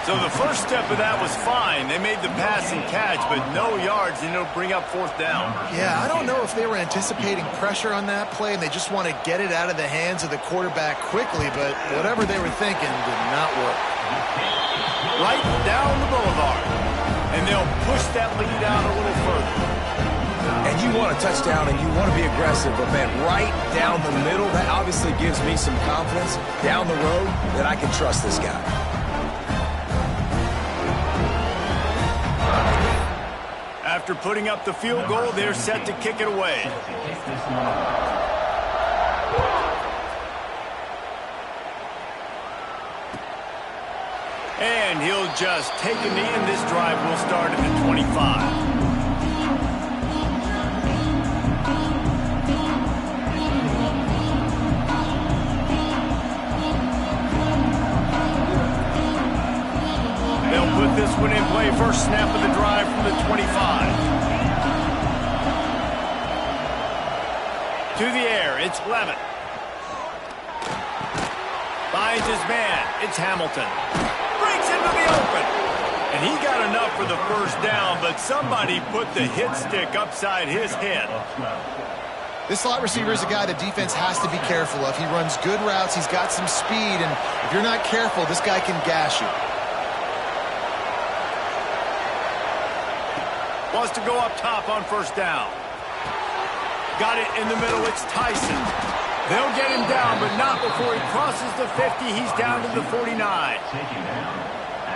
So the first step of that was fine. They made the pass and catch, but no yards, and it'll bring up 4th down. Yeah, I don't know if they were anticipating pressure on that play, and they just want to get it out of the hands of the quarterback quickly, but whatever they were thinking did not work. Right down the boulevard, and they'll push that lead out a little further. And you want a touchdown, and you want to be aggressive, but, man, right down the middle, that obviously gives me some confidence down the road that I can trust this guy. After putting up the field goal, they're set to kick it away. and he'll just take a knee, and this drive will start at the 25. They'll put this one in play. First snap of the drive from the 25. To the air, it's Levitt. Finds his man. It's Hamilton. Breaks into the open. And he got enough for the first down, but somebody put the hit stick upside his head. This slot receiver is a guy the defense has to be careful of. He runs good routes. He's got some speed, and if you're not careful, this guy can gash you. Wants to go up top on first down. Got it in the middle. It's Tyson. They'll get him down, but not before he crosses the 50. He's down to the 49.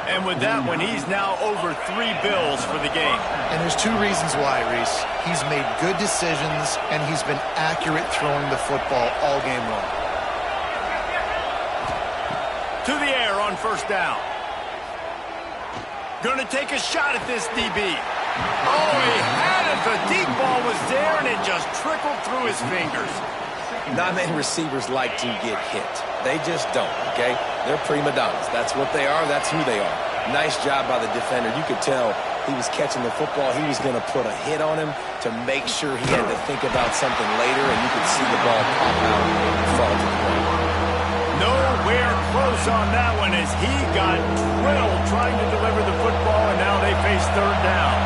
And with that one, he's now over 3 bills for the game. And there's 2 reasons why, Reese. He's made good decisions, and he's been accurate throwing the football all game long. To the air on first down. Going to take a shot at this DB. Oh, he had it. The deep ball was there, and it just trickled through his fingers. Not many receivers like to get hit. They just don't, okay? They're prima donnas. That's what they are. That's who they are. Nice job by the defender. You could tell he was catching the football. He was going to put a hit on him to make sure he had to think about something later, and you could see the ball pop out and fall to the ground. Nowhere close on that one as he got drilled trying to deliver the football, and now they face third down.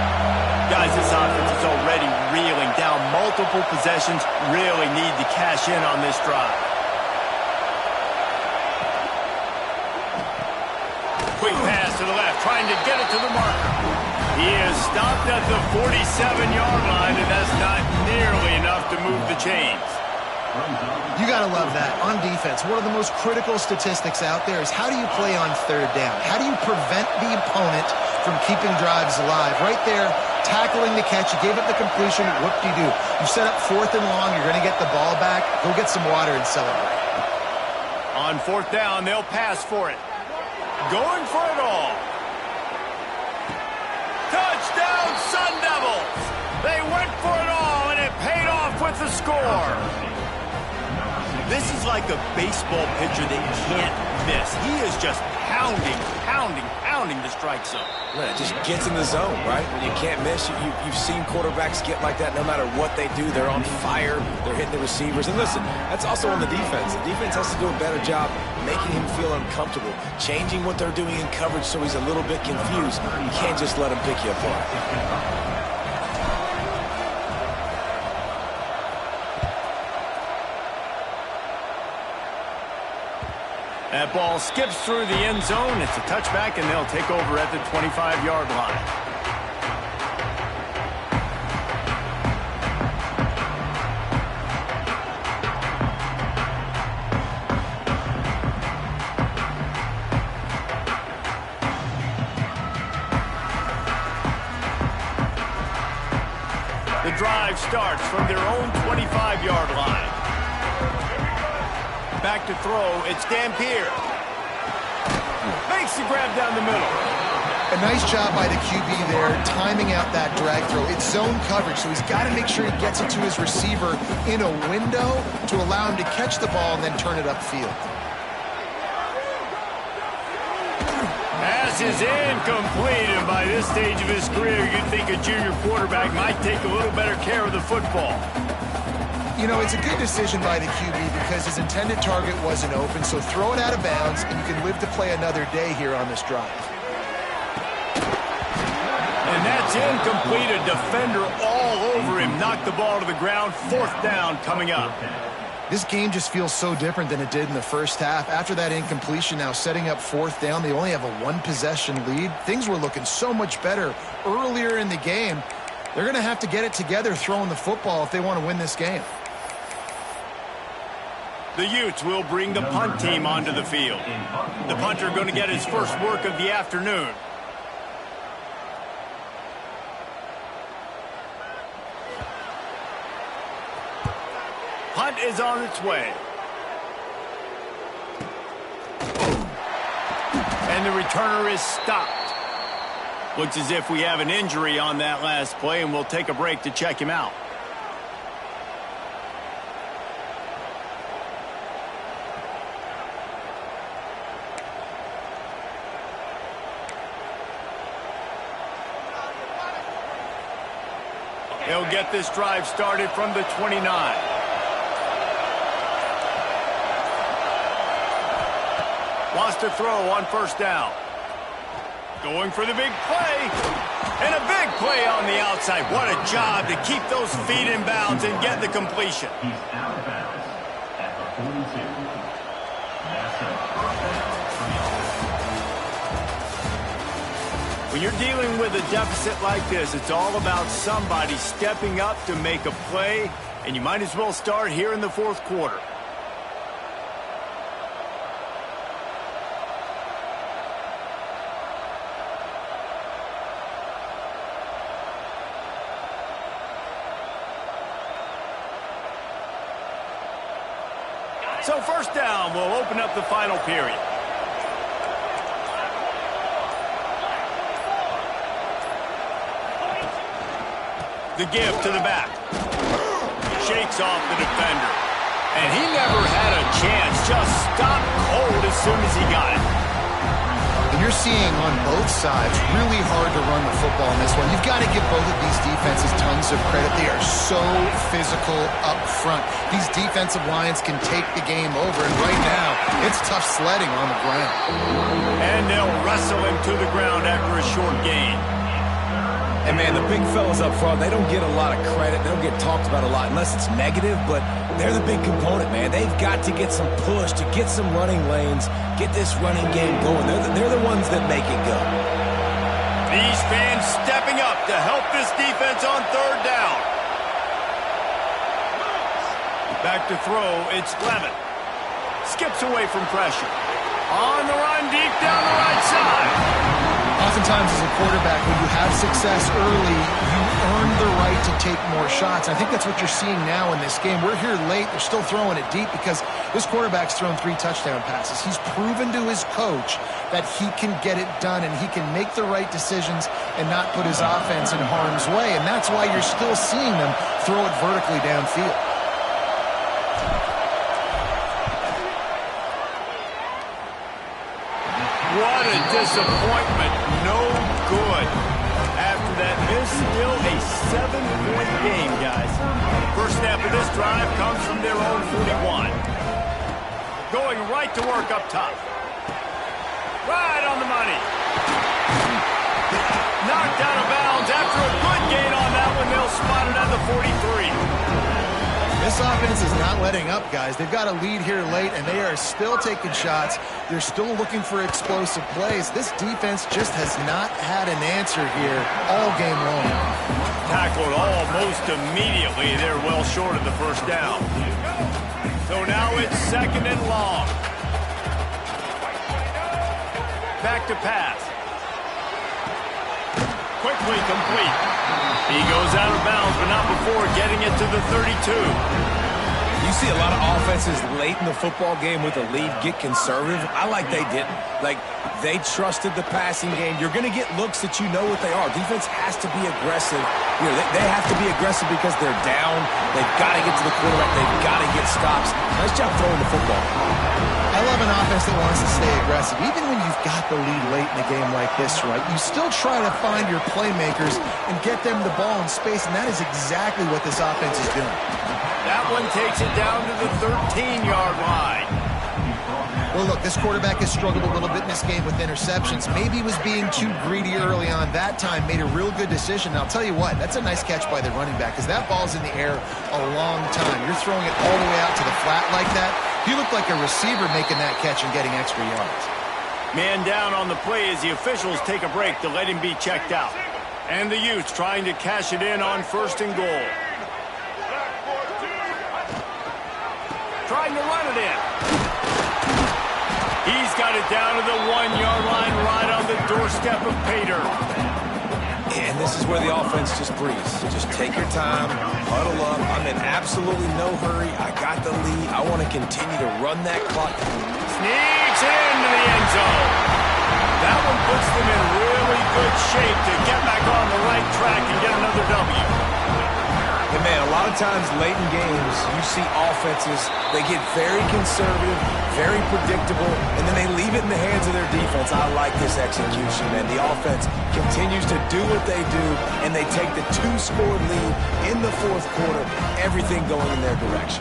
Guys, this offense is already reeling down multiple possessions. Really need to cash in on this drive. Quick pass to the left, trying to get it to the marker. He is stopped at the 47-yard line, and that's not nearly enough to move the chains. You got to love that. On defense, one of the most critical statistics out there is how do you play on third down? How do you prevent the opponent from keeping drives alive? Right there, tackling the catch. You gave up the completion. What do? You set up 4th and long. You're going to get the ball back. Go get some water and celebrate. On 4th down, they'll pass for it. Going for it all. Touchdown, Sun Devils! They went for it all, and it paid off with the score. This is like a baseball pitcher that can't miss. He is just pounding the strike zone. Man, it just gets in the zone, right? When you can't miss, you've seen quarterbacks get like that no matter what they do. They're on fire. They're hitting the receivers. And listen, that's also on the defense. The defense has to do a better job making him feel uncomfortable, changing what they're doing in coverage so he's a little bit confused. You can't just let him pick you apart. That ball skips through the end zone. It's a touchback, and they'll take over at the 25-yard line. The drive starts from their own 25-yard line. Back to throw, it's Dampier. Makes the grab down the middle. A nice job by the QB there, timing out that drag throw. It's zone coverage, so he's got to make sure he gets it to his receiver in a window to allow him to catch the ball and then turn it upfield. Pass is incomplete, and by this stage of his career, you'd think a junior quarterback might take a little better care of the football. You know, it's a good decision by the QB because his intended target wasn't open, so throw it out of bounds, and you can live to play another day here on this drive. And that's incomplete. A defender all over him. Knocked the ball to the ground. 4th down coming up. This game just feels so different than it did in the first half. After that incompletion, now setting up 4th down, they only have a 1-possession lead. Things were looking so much better earlier in the game. They're going to have to get it together throwing the football if they want to win this game. The Utes will bring the punt team onto the field. The punter going to get his first work of the afternoon. Punt is on its way. And the returner is stopped. Looks as if we have an injury on that last play, and we'll take a break to check him out. He'll get this drive started from the 29. Wants to throw on first down. Going for the big play. And a big play on the outside. What a job to keep those feet in bounds and get the completion. He's out of bounds at the 42. That's a first down. When you're dealing with a deficit like this, it's all about somebody stepping up to make a play, and you might as well start here in the fourth quarter. So first down will open up the final period. The give to the back. Shakes off the defender. And he never had a chance. Just stopped cold as soon as he got it. You're seeing on both sides really hard to run the football in this one. You've got to give both of these defenses tons of credit. They are so physical up front. These defensive lines can take the game over, and right now, it's tough sledding on the ground. And they'll wrestle him to the ground after a short gain. And, man, the big fellas up front, they don't get a lot of credit. They don't get talked about a lot unless it's negative, but they're the big component, man. They've got to get some push, to get some running lanes, get this running game going. They're the ones that make it go. These fans stepping up to help this defense on third down. Back to throw, it's Levin. Skips away from pressure. On the run, deep down the right side. Oftentimes as a quarterback, when you have success early, you earn the right to take more shots. I think that's what you're seeing now in this game. We're here late. They're still throwing it deep because this quarterback's thrown 3 touchdown passes. He's proven to his coach that he can get it done and he can make the right decisions and not put his offense in harm's way. And that's why you're still seeing them throw it vertically downfield. What a disappointment. No good. After that miss, still a 7-point game, guys. First snap of this drive comes from their own 41. Going right to work up top. Right on the money. Knocked out of bounds after a good gain on that one. They'll spot it at the 43. This offense is not letting up, guys. They've got a lead here late, and they are still taking shots. They're still looking for explosive plays. This defense just has not had an answer here all game long. Tackled almost immediately. They're well short of the first down. So now it's second and long. Back to pass. Quickly complete. He goes out of bounds, but not before getting it to the 32. You see a lot of offenses late in the football game with a lead get conservative. I like they didn't. Like, they trusted the passing game. You're going to get looks that you know what they are. Defense has to be aggressive. You know, they have to be aggressive because they're down. They've got to get to the quarterback. They've got to get stops. Nice job throwing the football. I love an offense that wants to stay aggressive. Even when you've got the lead late in a game like this, right, you still try to find your playmakers and get them the ball in space, and that is exactly what this offense is doing. That one takes it down to the 13-yard line. Well, look, this quarterback has struggled a little bit in this game with interceptions. Maybe he was being too greedy early on. That time made a real good decision. And I'll tell you what, that's a nice catch by the running back because that ball's in the air a long time. You're throwing it all the way out to the flat like that. You look like a receiver making that catch and getting extra yards. Man down on the play as the officials take a break to let him be checked out. And the Utes trying to cash it in on first and goal. Trying to run it in. He's got it down to the 1-yard line right on the doorstep of Pater. And this is where the offense just breathes. Just take your time, huddle up. I'm in absolutely no hurry. I got the lead. I want to continue to run that clock. Sneaks into the end zone. That one puts them in really good shape to get back on the right track and get another W. And man, a lot of times late in games, you see offenses, they get very conservative, very predictable, and then they leave it in the hands of their defense. I like this execution, man. The offense continues to do what they do, and they take the 2-score lead in the fourth quarter, everything going in their direction.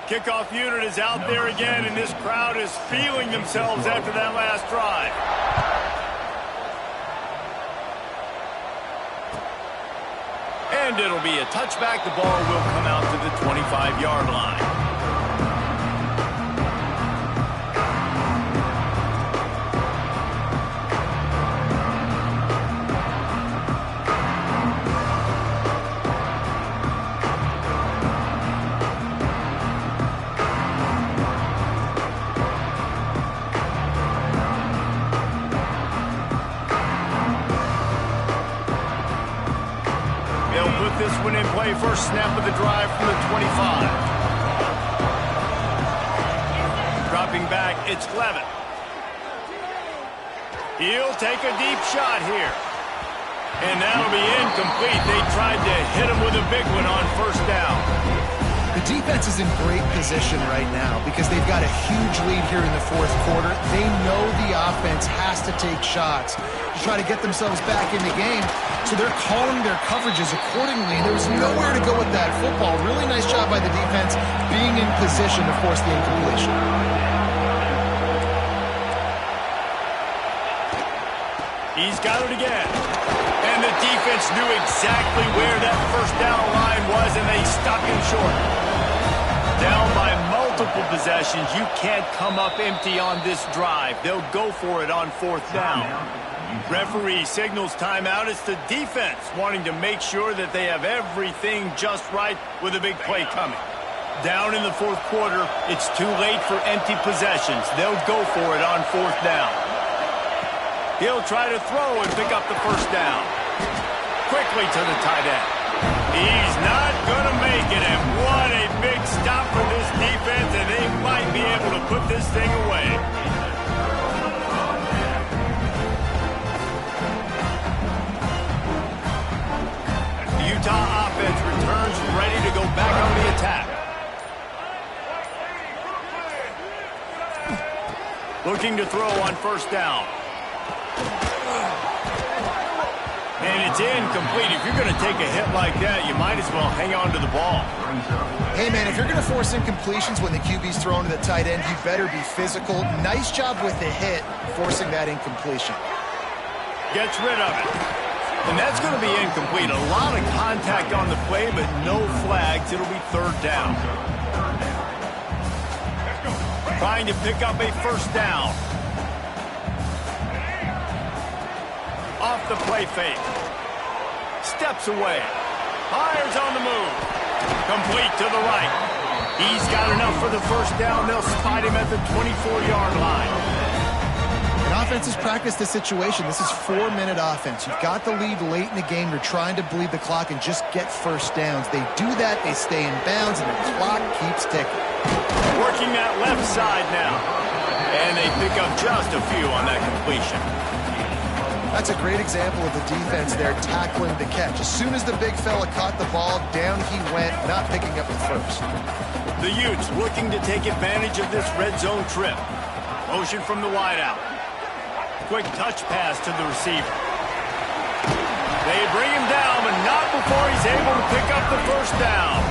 Kickoff unit is out there again, and this crowd is feeling themselves after that last drive. And it'll be a touchback. The ball will come out to the 25-yard line. This one in play, first snap of the drive from the 25. Dropping back, it's Levin. He'll take a deep shot here. And that'll be incomplete. They tried to hit him with a big one on first down. The defense is in great position right now because they've got a huge lead here in the fourth quarter. They know the offense has to take shots to try to get themselves back in the game. So they're calling their coverages accordingly. There was nowhere to go with that football. Really nice job by the defense being in position to force the incompletion. He's got it again. And the defense knew exactly where that first down line was, and they stopped him short. Down by multiple possessions. You can't come up empty on this drive. They'll go for it on fourth down. Referee signals timeout. It's the defense wanting to make sure that they have everything just right with a big play coming. Down in the fourth quarter, it's too late for empty possessions. They'll go for it on fourth down. He'll try to throw and pick up the first down. Quickly to the tight end. He's not going to make it, and what a big stop for this defense, and they might be able to put this thing away. The Utah offense returns ready to go back on the attack. Looking to throw on first down. And it's incomplete. If you're going to take a hit like that, you might as well hang on to the ball. Hey, man, if you're going to force incompletions when the QB's thrown to the tight end, you better be physical. Nice job with the hit, forcing that incompletion. Gets rid of it. And that's going to be incomplete. A lot of contact on the play, but no flags. It'll be third down. Trying to pick up a first down. Off the play fake. Steps away. Fires on the move. Complete to the right. He's got enough for the first down. They'll spot him at the 24-yard line. An offense has practiced this situation. This is 4-minute offense. You've got the lead late in the game. You're trying to bleed the clock and just get first downs. They do that. They stay in bounds, and the clock keeps ticking. Working that left side now. And they pick up just a few on that completion. That's a great example of the defense there tackling the catch. As soon as the big fella caught the ball, down he went, not picking up the first. The Utes looking to take advantage of this red zone trip. Motion from the wideout. Quick touch pass to the receiver. They bring him down, but not before he's able to pick up the first down.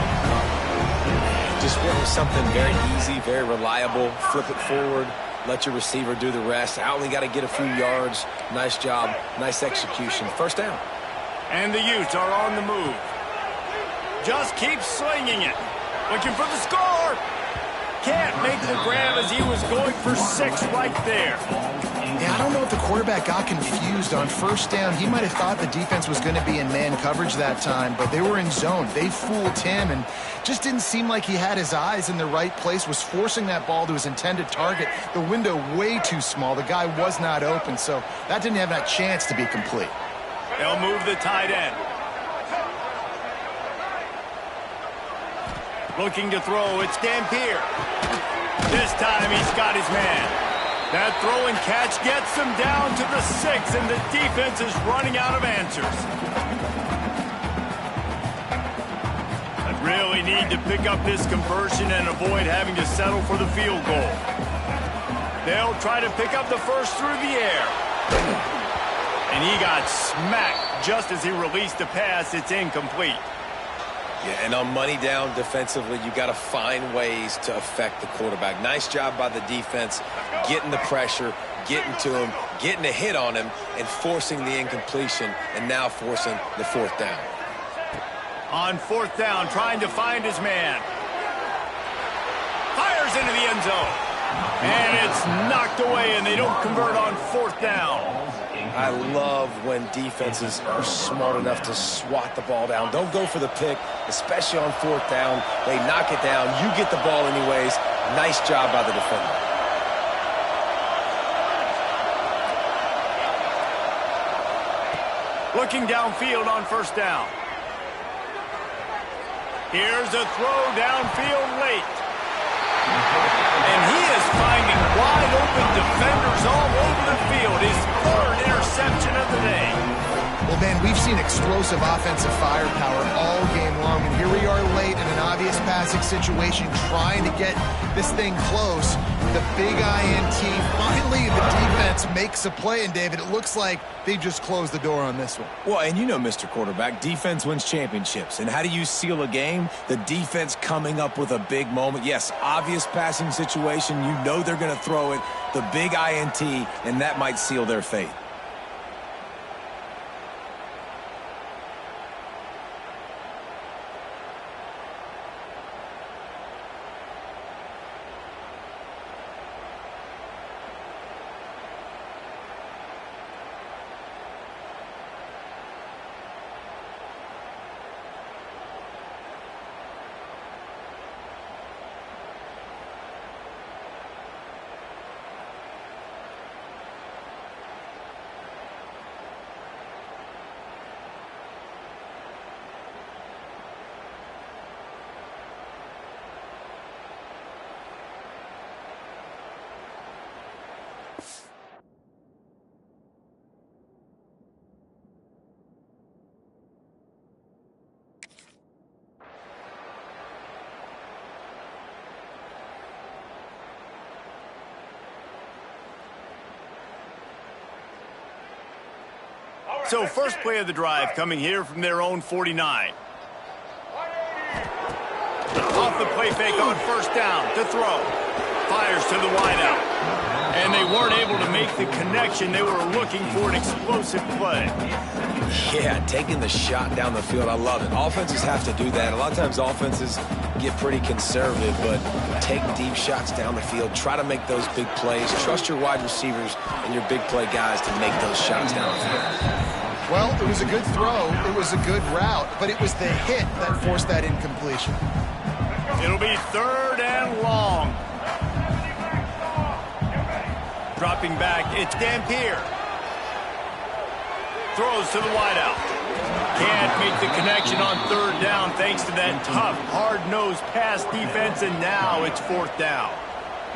Just went with something very easy, very reliable. Flip it forward. Let your receiver do the rest. I only got to get a few yards. Nice job. Nice execution. First down. And the Utes are on the move. Just keep slinging it. Looking for the score. Can't make the grab as he was going for 6 right there. Yeah, I don't know if the quarterback got confused on first down. He might have thought the defense was going to be in man coverage that time, but they were in zone. They fooled him and just didn't seem like he had his eyes in the right place, was forcing that ball to his intended target. The window way too small. The guy was not open, so that didn't have that chance to be complete. They'll move the tight end. Looking to throw, it's Dampier. This time he's got his man. That throw and catch gets him down to the 6, and the defense is running out of answers. I really need to pick up this conversion and avoid having to settle for the field goal. They'll try to pick up the first through the air. And he got smacked just as he released the pass. It's incomplete. Yeah, and on money down defensively, you got to find ways to affect the quarterback. Nice job by the defense, getting the pressure, getting to him, getting a hit on him, and forcing the incompletion, and now forcing the 4th down. On 4th down, trying to find his man. Fires into the end zone. And it's knocked away, and they don't convert on 4th down. I love when defenses are smart enough to swat the ball down. Don't go for the pick, especially on 4th down. They knock it down. You get the ball anyways. Nice job by the defender. Looking downfield on 1st down. Here's a throw downfield late. And he is finding wide open defenders all over the field. His 3rd interception of the day. Well, man, we've seen explosive offensive firepower all game long, and here we are late in an obvious passing situation trying to get this thing close. The big INT, finally the defense makes a play, and David, it looks like they just closed the door on this one. Well, and you know, Mr. Quarterback, defense wins championships. And how do you seal a game? The defense coming up with a big moment. Yes, obvious passing situation. You know they're going to throw it. The big INT, and that might seal their fate. So first play of the drive coming here from their own 49. Off the play fake on 1st down to throw. Fires to the wideout. And they weren't able to make the connection. They were looking for an explosive play. Yeah, taking the shot down the field, I love it. Offenses have to do that. A lot of times offenses get pretty conservative, but take deep shots down the field. Try to make those big plays. Trust your wide receivers and your big play guys to make those shots down the field. Well, it was a good throw, it was a good route, but it was the hit that forced that incompletion. It'll be 3rd and long. Dropping back, it's Dampier. Throws to the wideout. Can't make the connection on 3rd down thanks to that tough, hard-nosed pass defense, and now it's 4th down.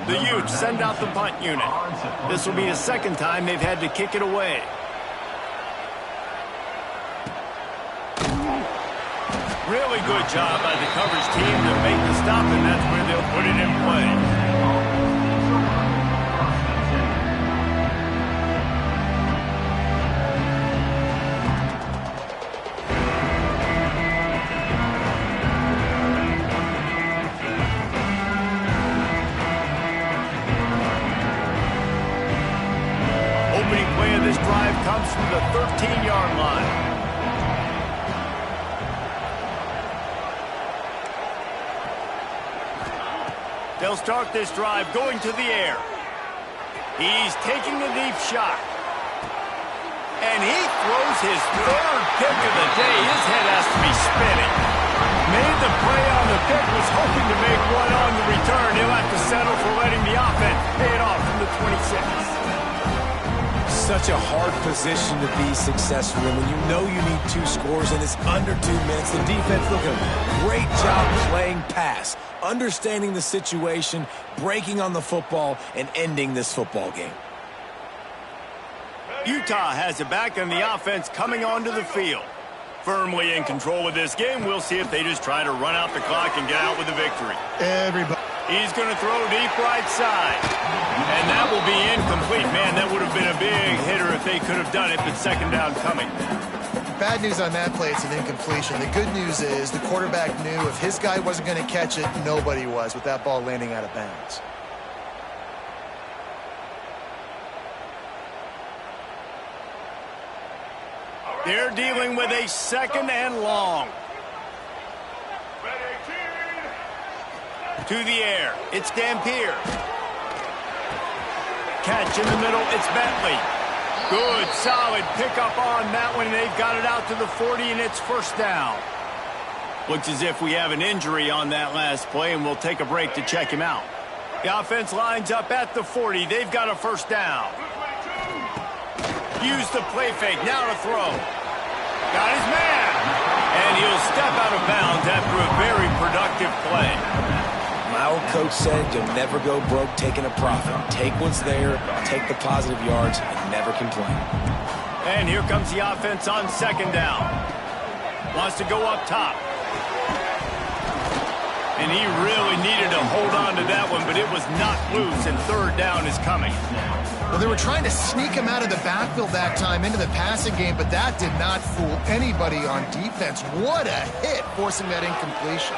The Utes send out the punt unit. This will be the 2nd time they've had to kick it away. Really good job by the coverage team to make the stop, and that's where they'll put it in play. Opening play of this drive comes from the 13-yard line. They'll start this drive going to the air. He's taking the deep shot. And he throws his 3rd pick of the day. His head has to be spinning. Made the play on the pick, was hoping to make one on the return. He'll have to settle for letting the offense pay it off from the 26. Such a hard position to be successful in when you know you need 2 scores and it's under 2 minutes. The defense looking great job playing pass, understanding the situation, breaking on the football, and ending this football game. Utah has it back and the offense coming onto the field. Firmly in control of this game. We'll see if they just try to run out the clock and get out with the victory. Everybody. He's going to throw deep right side. And that will be incomplete. Man, that would have been a big hitter if they could have done it, but second down coming. Bad news on that play, it's an incompletion. The good news is the quarterback knew if his guy wasn't going to catch it, nobody was with that ball landing out of bounds. They're dealing with a second and long. To the air. It's Dampier. Catch in the middle. It's Bentley. Good, solid pickup on that one. They've got it out to the 40, and it's first down. Looks as if we have an injury on that last play, and we'll take a break to check him out. The offense lines up at the 40. They've got a first down. Use the play fake. Now to throw. Got his man. And he'll step out of bounds after a very productive play. My old coach said you'll never go broke taking a profit. Take what's there, take the positive yards, and never complain. And here comes the offense on second down. Wants to go up top. And he really needed to hold on to that one, but it was not loose, and third down is coming. Well, they were trying to sneak him out of the backfield that time into the passing game, but that did not fool anybody on defense. What a hit, forcing that incompletion.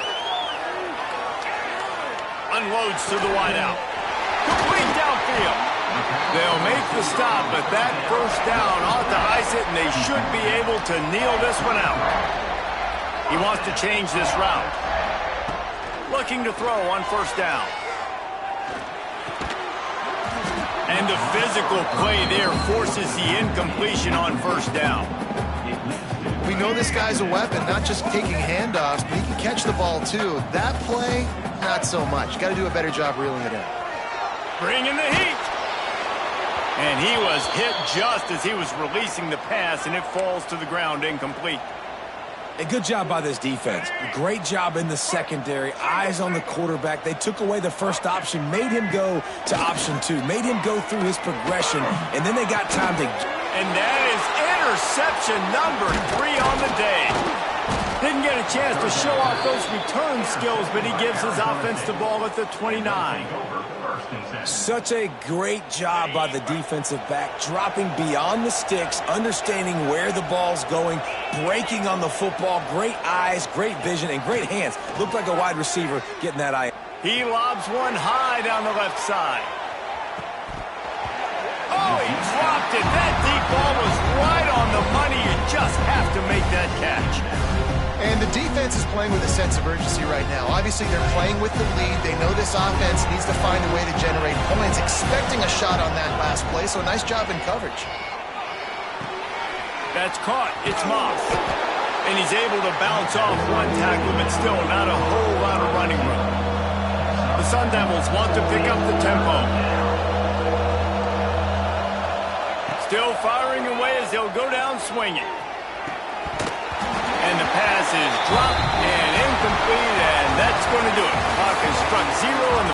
Unloads to the wideout. Complete downfield. They'll make the stop, but that first down ought to ice it, and they should be able to kneel this one out. He wants to change this route. Looking to throw on first down. And the physical play there forces the incompletion on first down. We know this guy's a weapon, not just taking handoffs, but he can catch the ball too. That play, not so much. Got to do a better job reeling it in. Bringing the heat. And he was hit just as he was releasing the pass, and it falls to the ground incomplete. A good job by this defense. A great job in the secondary. Eyes on the quarterback. They took away the first option, made him go to option 2, made him go through his progression, and then they got time to... And that is interception number 3 on the day. Didn't get a chance to show off those return skills, but he gives his offense the ball at the 29. Such a great job by the defensive back, dropping beyond the sticks, understanding where the ball's going, breaking on the football. Great eyes, great vision, and great hands. Looked like a wide receiver getting that eye. He lobs one high down the left side. Oh, he dropped it. That deep ball was right on the money. You just have to make that catch. And the defense is playing with a sense of urgency right now. Obviously, they're playing with the lead. They know this offense needs to find a way to generate points, expecting a shot on that last play, so nice job in coverage. That's caught. It's Moss. And he's able to bounce off one tackle, but still not a whole lot of running room. The Sun Devils want to pick up the tempo. Still firing away as they'll go down swinging. And the pass is dropped and incomplete, and that's going to do it. Clock has struck 0 and the